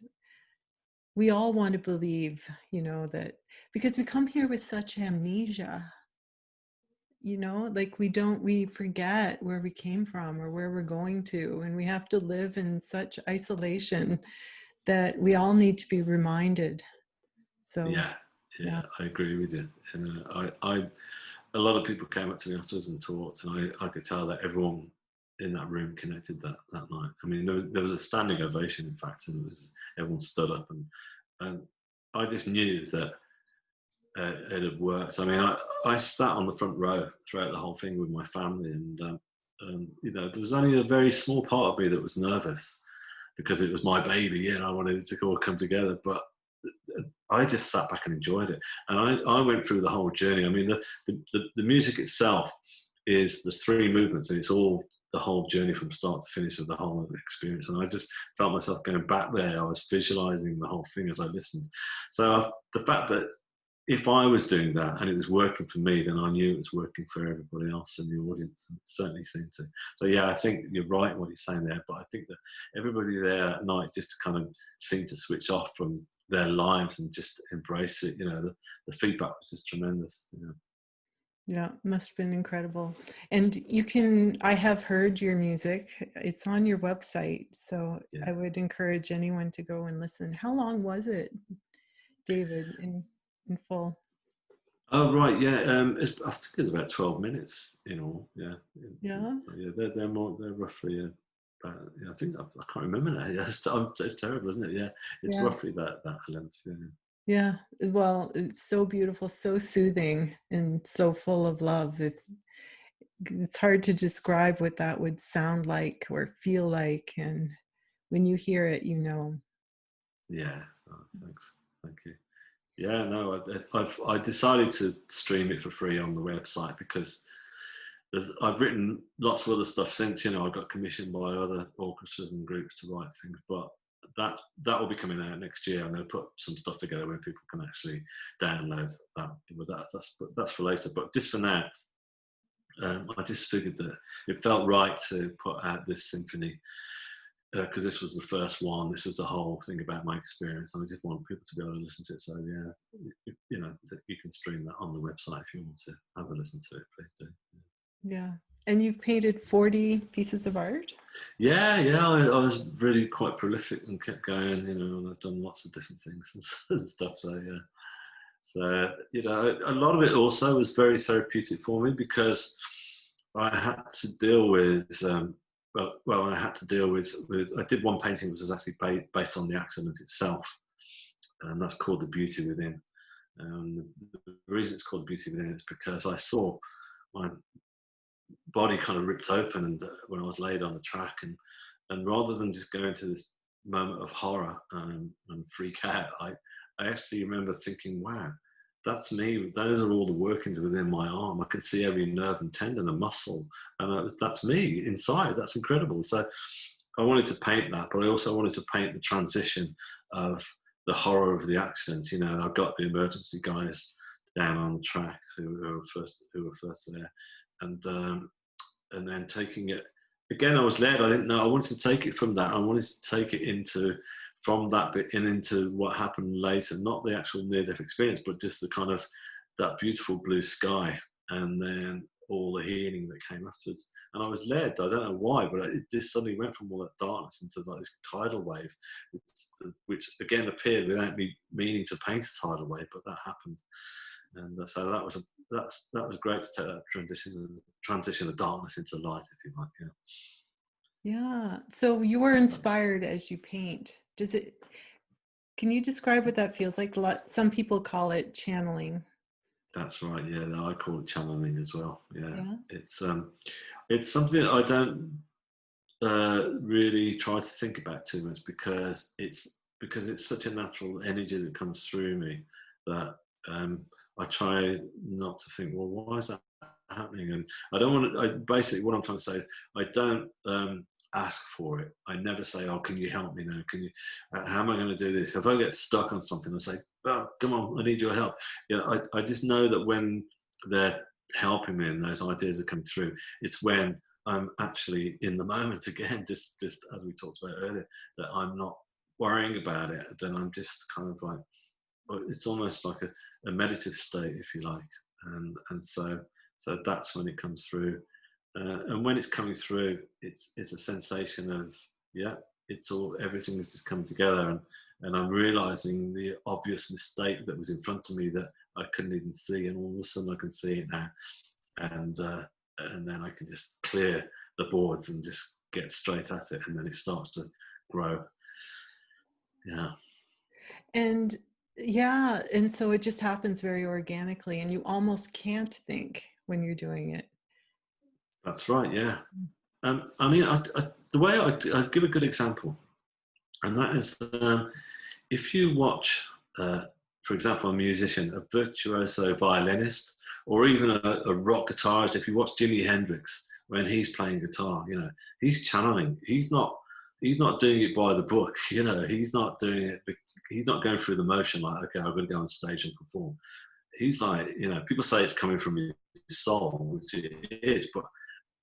we all want to believe, that, because we come here with such amnesia, like we forget where we came from or where we're going to, and we have to live in such isolation that we all need to be reminded. So yeah, I agree with you. And a lot of people came up to me afterwards and talked, and I could tell that everyone in that room connected that night. I mean, there was a standing ovation, in fact, and everyone stood up, and I just knew that it had worked. I mean, I sat on the front row throughout the whole thing with my family, and you know, there was only a very small part of me that was nervous because it was my baby, and I wanted it to all come together. But I just sat back and enjoyed it, and I went through the whole journey. I mean, the music itself is there's 3 movements, and it's all the whole journey from start to finish of the whole experience. And I just felt myself going back there. I was visualizing the whole thing as I listened. So the fact that if I was doing that and it was working for me, then I knew it was working for everybody else in the audience. And it certainly seemed to. So yeah, I think you're right in what you're saying there. But I think that everybody there at night just kind of seemed to switch off from their lives and just embrace it. You know, the feedback was just tremendous. You know. Yeah, must have been incredible. And I have heard your music. It's on your website. So Yeah. I would encourage anyone to go and listen. How long was it, David, in full? Oh right, yeah. I think it's about 12 minutes in all. Yeah. Yeah. So yeah, they're roughly. Yeah, I think I can't remember now. Yeah, it's terrible, isn't it? Yeah, it's Yeah. roughly that length. Yeah. Yeah. Well, it's so beautiful, so soothing, and so full of love. It's hard to describe what that would sound like or feel like. And when you hear it, you know. Yeah. Oh, thanks. Thank you. Yeah. No, I decided to stream it for free on the website because I've written lots of other stuff since. You know, I got commissioned by other orchestras and groups to write things, but that will be coming out next year. I'm going to put some stuff together where people can actually download that. But that's for later. But just for now, I just figured that it felt right to put out this symphony because this was the first one. This was the whole thing about my experience, and I just want people to be able to listen to it. So yeah, you know, you can stream that on the website if you want to have a listen to it. Please do. Yeah. And you've painted 40 pieces of art? Yeah. I was really quite prolific and kept going, you know, and I've done lots of different things and stuff. So yeah. So, you know, a lot of it also was very therapeutic for me because I had to deal with, I had to deal with, I did one painting which was actually based on the accident itself, and that's called The Beauty Within. The reason it's called The Beauty Within is because I saw my body kind of ripped open and when I was laid on the track, and rather than just go into this moment of horror and freak out, I actually remember thinking, wow, that's me. Those are all the workings within my arm. I can see every nerve and tendon and muscle, and that's me inside. That's incredible. So I wanted to paint that, but I also wanted to paint the transition of the horror of the accident. You know, I've got the emergency guys down on the track who were first there, and then taking it again. I was led. I didn't know. I wanted to take it from that. I wanted to take it from that bit into what happened later. Not the actual near-death experience, but just the kind of that beautiful blue sky, and then all the healing that came afterwards. And I was led. I don't know why, but it just suddenly went from all that darkness into like this tidal wave, which again appeared without me meaning to paint a tidal wave, but that happened. And so that was great to take that transition of darkness into light, if you like. Yeah. Yeah. So you were inspired as you paint. Can you describe what that feels like? Some people call it channeling. That's right. Yeah, I call it channeling as well. Yeah. Yeah. It's something that I don't really try to think about too much because it's such a natural energy that comes through me that I try not to think, well, why is that happening? And I don't want to. Basically, what I'm trying to say is, I don't ask for it. I never say, "Oh, can you help me now? Can you? How am I going to do this?" If I get stuck on something, I say, "Oh, come on, I need your help." You know, I just know that when they're helping me and those ideas are coming through, it's when I'm actually in the moment again. Just as we talked about earlier, that I'm not worrying about it. Then I'm just kind of like. It's almost like a meditative state, if you like, and so that's when it comes through, and when it's coming through, it's a sensation of everything is just coming together, and I'm realizing the obvious mistake that was in front of me that I couldn't even see, and all of a sudden I can see it now, and then I can just clear the boards and just get straight at it, and then it starts to grow. Yeah. And yeah, and so it just happens very organically, and you almost can't think when you're doing it. That's right. Yeah. I mean, the way I give a good example, and that is if you watch, for example, a musician, a virtuoso violinist, or even a rock guitarist. If you watch Jimi Hendrix when he's playing guitar, you know, he's channeling. He's not doing it by the book. You know, he's not doing it. He's not going through the motion like, okay, I'm going to go on stage and perform. He's like, you know, people say it's coming from his soul, which it is, but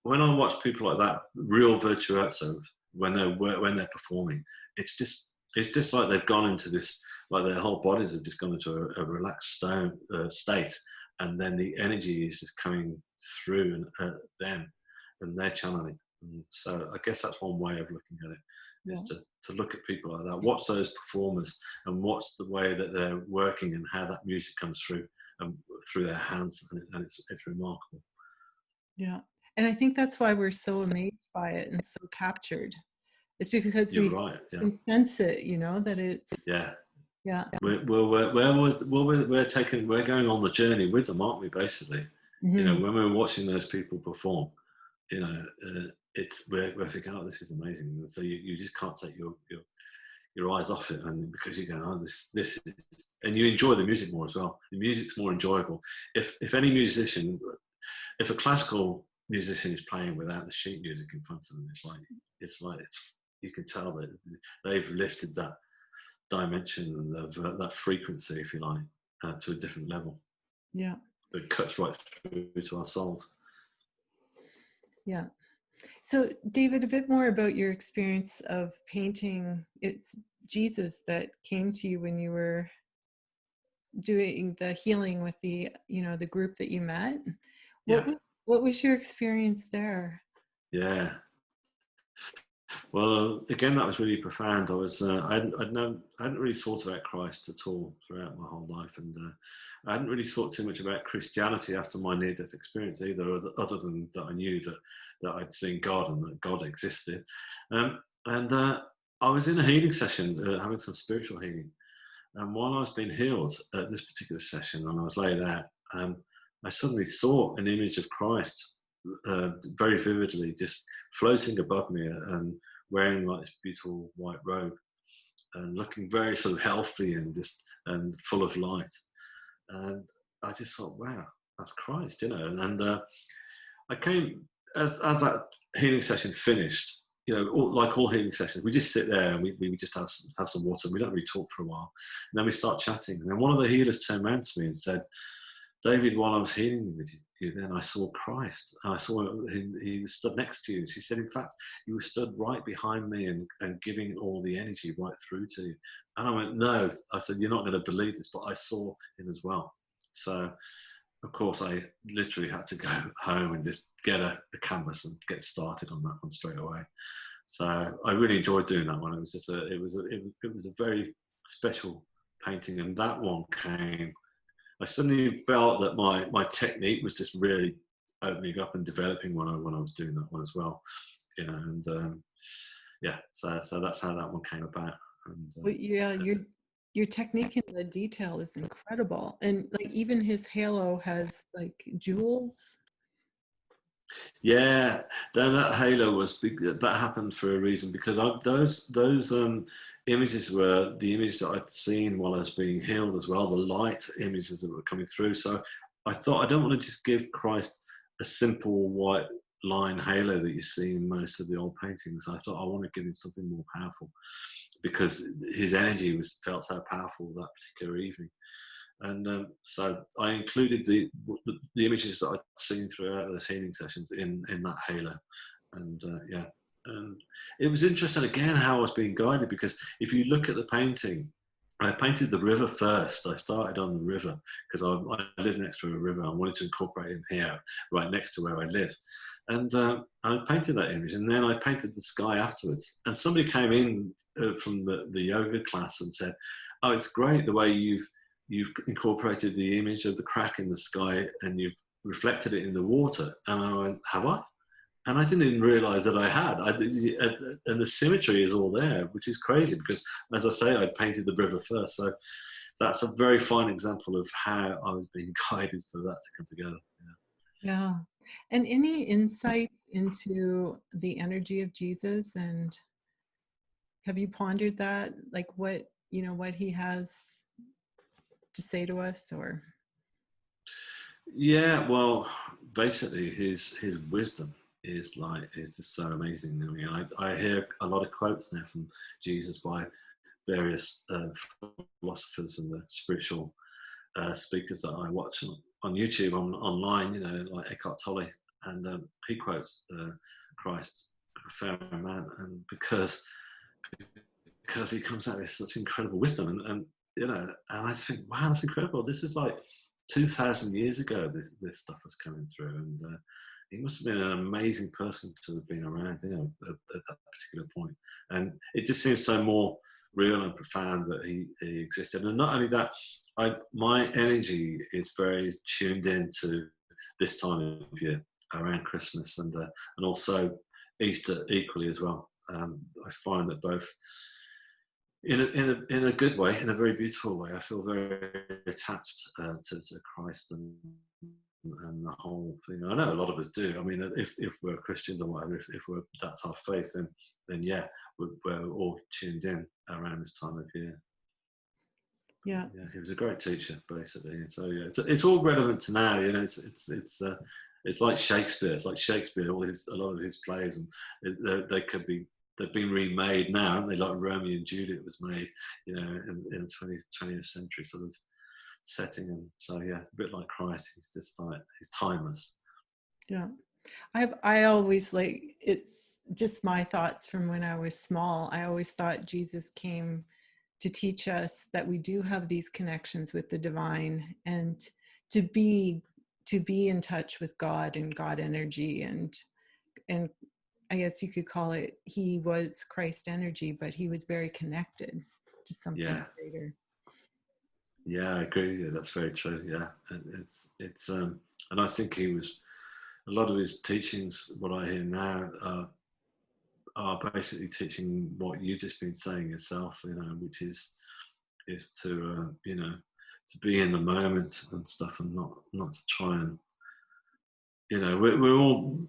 when I watch people like that, real virtuosos, when they're performing, it's just like they've gone into this, like their whole bodies have just gone into a relaxed state, and then the energy is just coming through them, and they're channeling. And so I guess that's one way of looking at it, is to look at people like that, watch those performers, and watch the way that they're working and how that music comes through through their hands, and it's remarkable. Yeah. And I think that's why we're so amazed by it and so captured. It's because You're we right. Yeah. can sense it, you know, that it's Yeah. yeah. We're going on the journey with them, aren't we? Basically, you know, when we're watching those people perform, you know, we're thinking, oh, this is amazing. And so you just can't take your eyes off it, and because you go, oh, this is, and you enjoy the music more as well. The music's more enjoyable. If any musician, if a classical musician is playing without the sheet music in front of them, it's like you can tell that they've lifted that dimension of that frequency, if you like, to a different level. Yeah. It cuts right through to our souls. Yeah. So, David, a bit more about your experience of painting. It's Jesus that came to you when you were doing the healing with the group that you met. What was your experience there? Yeah. Well, again, that was really profound. I hadn't really thought about Christ at all throughout my whole life, and I hadn't really thought too much about Christianity after my near-death experience either, other than that I knew that I'd seen God and that God existed. I was in a healing session, having some spiritual healing, and while I was being healed at this particular session, and I was laid out, I suddenly saw an image of Christ very vividly, just floating above me and wearing like this beautiful white robe and looking very sort of healthy and full of light. And I just thought, wow, that's Christ, you know. And I came, as that healing session finished, you know, like all healing sessions, we just sit there and we just have some water, and we don't really talk for a while. And then we start chatting. And then one of the healers turned around to me and said, David, while I was healing with you, then I saw Christ. And I saw him, he was stood next to you. And she said, in fact, he was stood right behind me and giving all the energy right through to you. And I went, no. I said, you're not going to believe this, but I saw him as well. So, of course, I literally had to go home and just get a canvas and get started on that one straight away. So I really enjoyed doing that one. It was just it was a very special painting, and that one came. I suddenly felt that my technique was just really opening up and developing when I was doing that one as well, you know. And so that's how that one came about. And Well, yeah, your technique in the detail is incredible, and like even his halo has like jewels. yeah, then that halo that happened for a reason, because those images were the images that I'd seen while I was being healed as well, the light images that were coming through. So I thought, I don't want to just give Christ a simple white line halo that you see in most of the old paintings. I thought I want to give him something more powerful, because his energy felt so powerful that particular evening. And so I included the images that I'd seen throughout those healing sessions in that halo. And and it was interesting again how I was being guided, because if you look at the painting, I painted the river first. I started on the river because I live next to a river. I wanted to incorporate him here, right next to where I live. And I painted that image, and then I painted the sky afterwards. And somebody came in from the yoga class and said, "Oh, it's great the way you've incorporated the image of the crack in the sky and you've reflected it in the water." And I went, "Have I?" And I didn't even realize that I had. And the symmetry is all there, which is crazy because, as I say, I painted the river first. So that's a very fine example of how I was being guided for that to come together. Yeah. And any insight into the energy of Jesus? And have you pondered that? Like what, what he has to say to us, or? Yeah, well, basically, his wisdom is just so amazing. I mean, I hear a lot of quotes now from Jesus by various philosophers and the spiritual speakers that I watch on YouTube, online, like Eckhart Tolle, and he quotes Christ a fair amount, and because he comes out with such incredible wisdom, and and I just think, wow, that's incredible. This is like 2,000 years ago. This stuff was coming through, and he must have been an amazing person to have been around, at that particular point. And it just seems so more real and profound that he existed. And not only that, my energy is very tuned into this time of year around Christmas, and also Easter equally as well. I find that both in a good way, in a very beautiful way. I feel very attached to Christ and the whole thing. I know a lot of us do. I mean, if we're Christians or whatever, if that's our faith, then yeah, we're all tuned in around this time of year. Yeah. Yeah, he was a great teacher, basically. So yeah, it's all relevant to now. It's like Shakespeare. It's like Shakespeare. A lot of his plays, and they've been remade now, aren't they? Like Romeo and Juliet was made, in the 20th century sort of setting. And so yeah, a bit like Christ, he's just like, he's timeless. Yeah. I always, it's just my thoughts from when I was small. I always thought Jesus came to teach us that we do have these connections with the divine, and to be in touch with God and God energy, and I guess you could call it, he was Christ energy, but he was very connected to something greater. Yeah, I agree with you. That's very true. Yeah, and it's and I think he was, a lot of his teachings, what I hear now, are basically teaching what you've just been saying yourself, which is to to be in the moment and stuff, and not to try and we're all,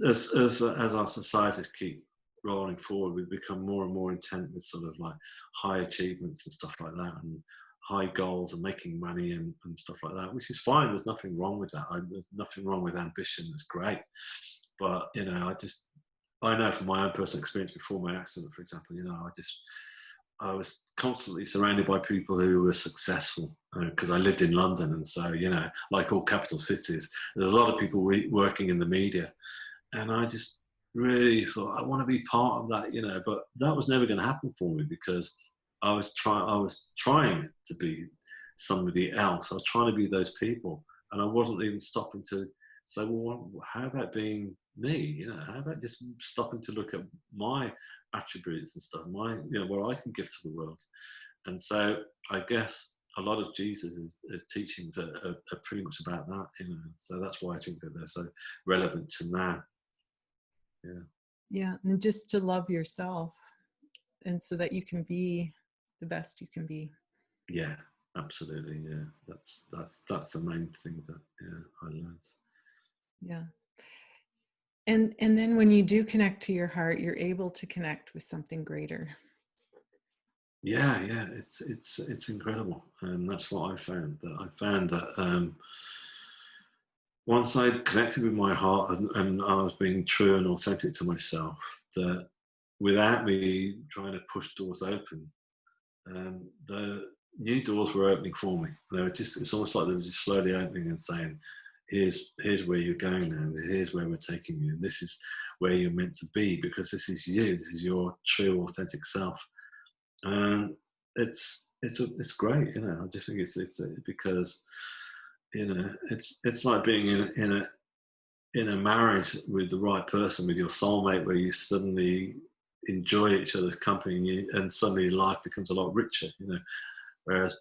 as our societies keep rolling forward, we become more and more intent with sort of like high achievements and stuff like that, and high goals and making money and stuff like that, which is fine. There's nothing wrong with that. There's nothing wrong with ambition. It's great. But, I know from my own personal experience before my accident, for example, I was constantly surrounded by people who were successful, because I lived in London. And so, like all capital cities, there's a lot of people working in the media. And I just really thought, I want to be part of that, but that was never going to happen for me, because I was trying to be somebody else. I was trying to be those people, and I wasn't even stopping to say, well, how about being me? How about just stopping to look at my attributes and stuff, what I can give to the world. And so I guess a lot of Jesus' teachings are pretty much about that, So that's why I think that they're so relevant to now. Yeah, and just to love yourself, and so that you can be the best you can be. Yeah, absolutely. Yeah, that's the main thing that I learned. Yeah. And then when you do connect to your heart, you're able to connect with something greater. Yeah, it's incredible, and that's what I found. I found that once I connected with my heart, and I was being true and authentic to myself, that without me trying to push doors open, the new doors were opening for me. It's almost like they were just slowly opening and saying, here's where you're going now, here's where we're taking you, and this is where you're meant to be, because this is you, this is your true authentic self. And it's great, you know. I just think it's because, you know, it's like being in a marriage with the right person, with your soulmate, where you suddenly enjoy each other's company, and suddenly life becomes a lot richer, you know. Whereas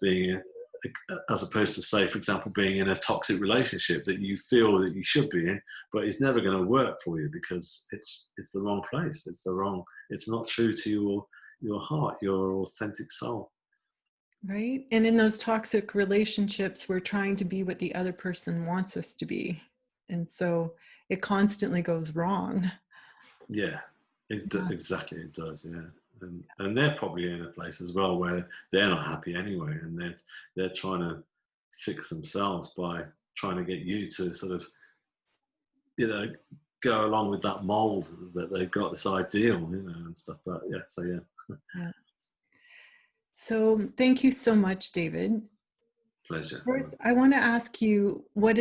as opposed to, say, for example, being in a toxic relationship that you feel that you should be in, but it's never going to work for you because it's the wrong place. It's not true to your heart, your authentic soul. Right. And in those toxic relationships, we're trying to be what the other person wants us to be. And so it constantly goes wrong. Yeah, exactly, it does. Yeah. And they're probably in a place as well where they're not happy anyway, and they're trying to fix themselves by trying to get you to sort of, you know, go along with that mold that they've got, this ideal, you know, and stuff. But yeah, so yeah. Yeah. So thank you so much, David. Pleasure. First, I want to ask you what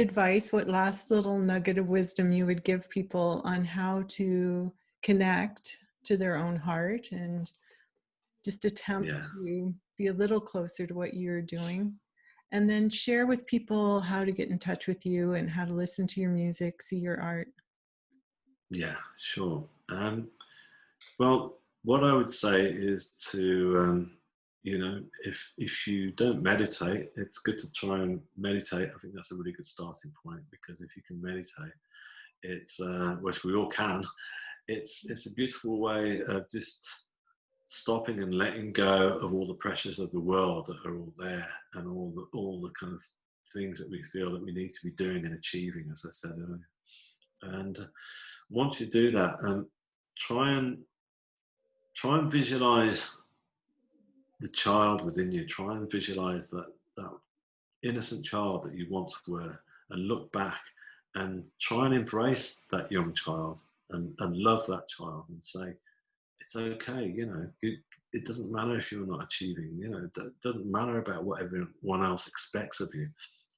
last little nugget of wisdom you would give people on how to connect to their own heart and just attempt to be a little closer to what you're doing. And then share with people how to get in touch with you and how to listen to your music, see your art. Yeah, sure. Well, what I would say is to, you know, if you don't meditate, it's good to try and meditate. I think that's a really good starting point, because if you can meditate, it's which we all can. It's a beautiful way of just stopping and letting go of all the pressures of the world that are all there, and all the kind of things that we feel that we need to be doing and achieving, as I said earlier. And once you do that, try and visualize the child within you. Try and visualize that innocent child that you once were, and look back and try and embrace that young child, and love that child, and say, it's okay, you know, it doesn't matter if you're not achieving, you know, it doesn't matter about what everyone else expects of you.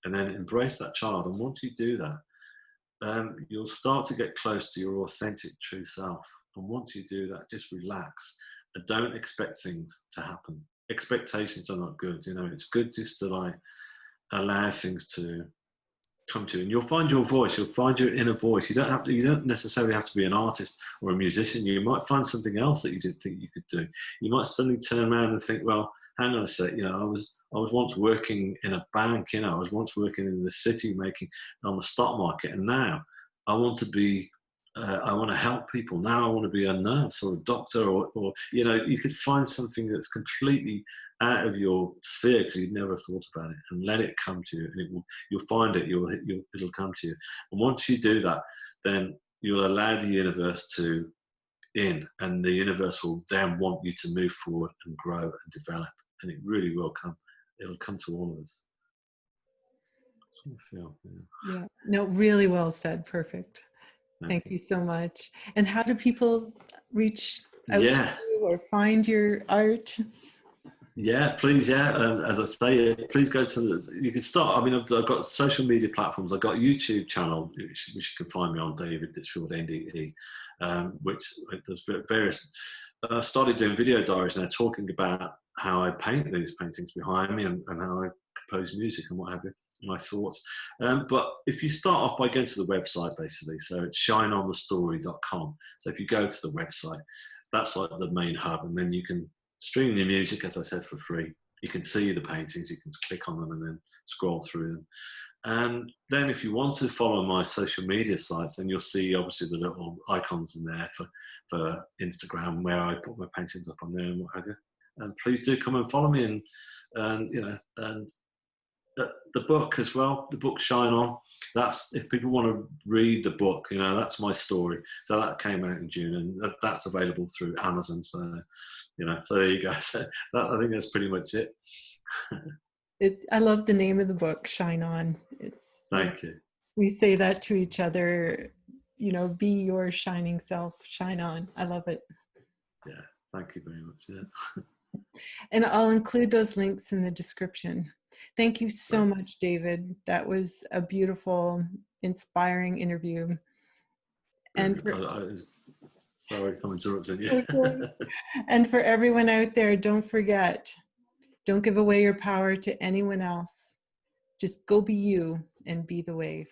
And then embrace that child. And once you do that, you'll start to get close to your authentic true self. And once you do that, just relax and don't expect things to happen. Expectations are not good, you know. It's good just to like allow things to come to you, and you'll find your voice. You'll find your inner voice. You don't necessarily have to be an artist or a musician. You might find something else that you didn't think you could do. You might suddenly turn around and think, well, hang on a sec, you know, I was once working in a bank, you know, I was once working in the city making on the stock market, and now I want to be I want to help people. Now I want to be a nurse or a doctor, or you know, you could find something that's completely out of your sphere because you'd never thought about it, and let it come to you, and you'll find it. It'll come to you. And once you do that, then you'll allow the universe to in, and the universe will then want you to move forward and grow and develop, and it really will come. It'll come to all of us. That's what I feel. Yeah. No, really well said. Perfect. Thank you so much. And how do people reach out to you or find your art? Yeah, please. Yeah, as I say, please go to you can start. I mean, I've got social media platforms. I've got a YouTube channel, which you can find me on, David Ditchfield, NDE, which there's various. I started doing video diaries now, talking about how I paint these paintings behind me, and how I compose music and what have you, my thoughts. But if you start off by going to the website, basically, so it's shineonthestory.com. So if you go to the website, that's like the main hub, and then you can stream the music, as I said, for free. You can see the paintings, you can click on them and then scroll through them. And then if you want to follow my social media sites, then you'll see obviously the little icons in there for Instagram, where I put my paintings up on there and what have you. And please do come and follow me, and you know, and the book as well, the book Shine On. That's, if people want to read the book, you know, that's my story. So that came out in June, and that's available through Amazon. So, you know, so there you go. So I think that's pretty much it. I love the name of the book, Shine On. Thank you. We say that to each other, you know, be your shining self, shine on. I love it. Yeah, thank you very much. Yeah. And I'll include those links in the description. Thank you so much, David. That was a beautiful, inspiring interview. And sorry, I'm interrupting you. And for everyone out there, don't forget, Don't give away your power to anyone else. Just go be you and be the wave.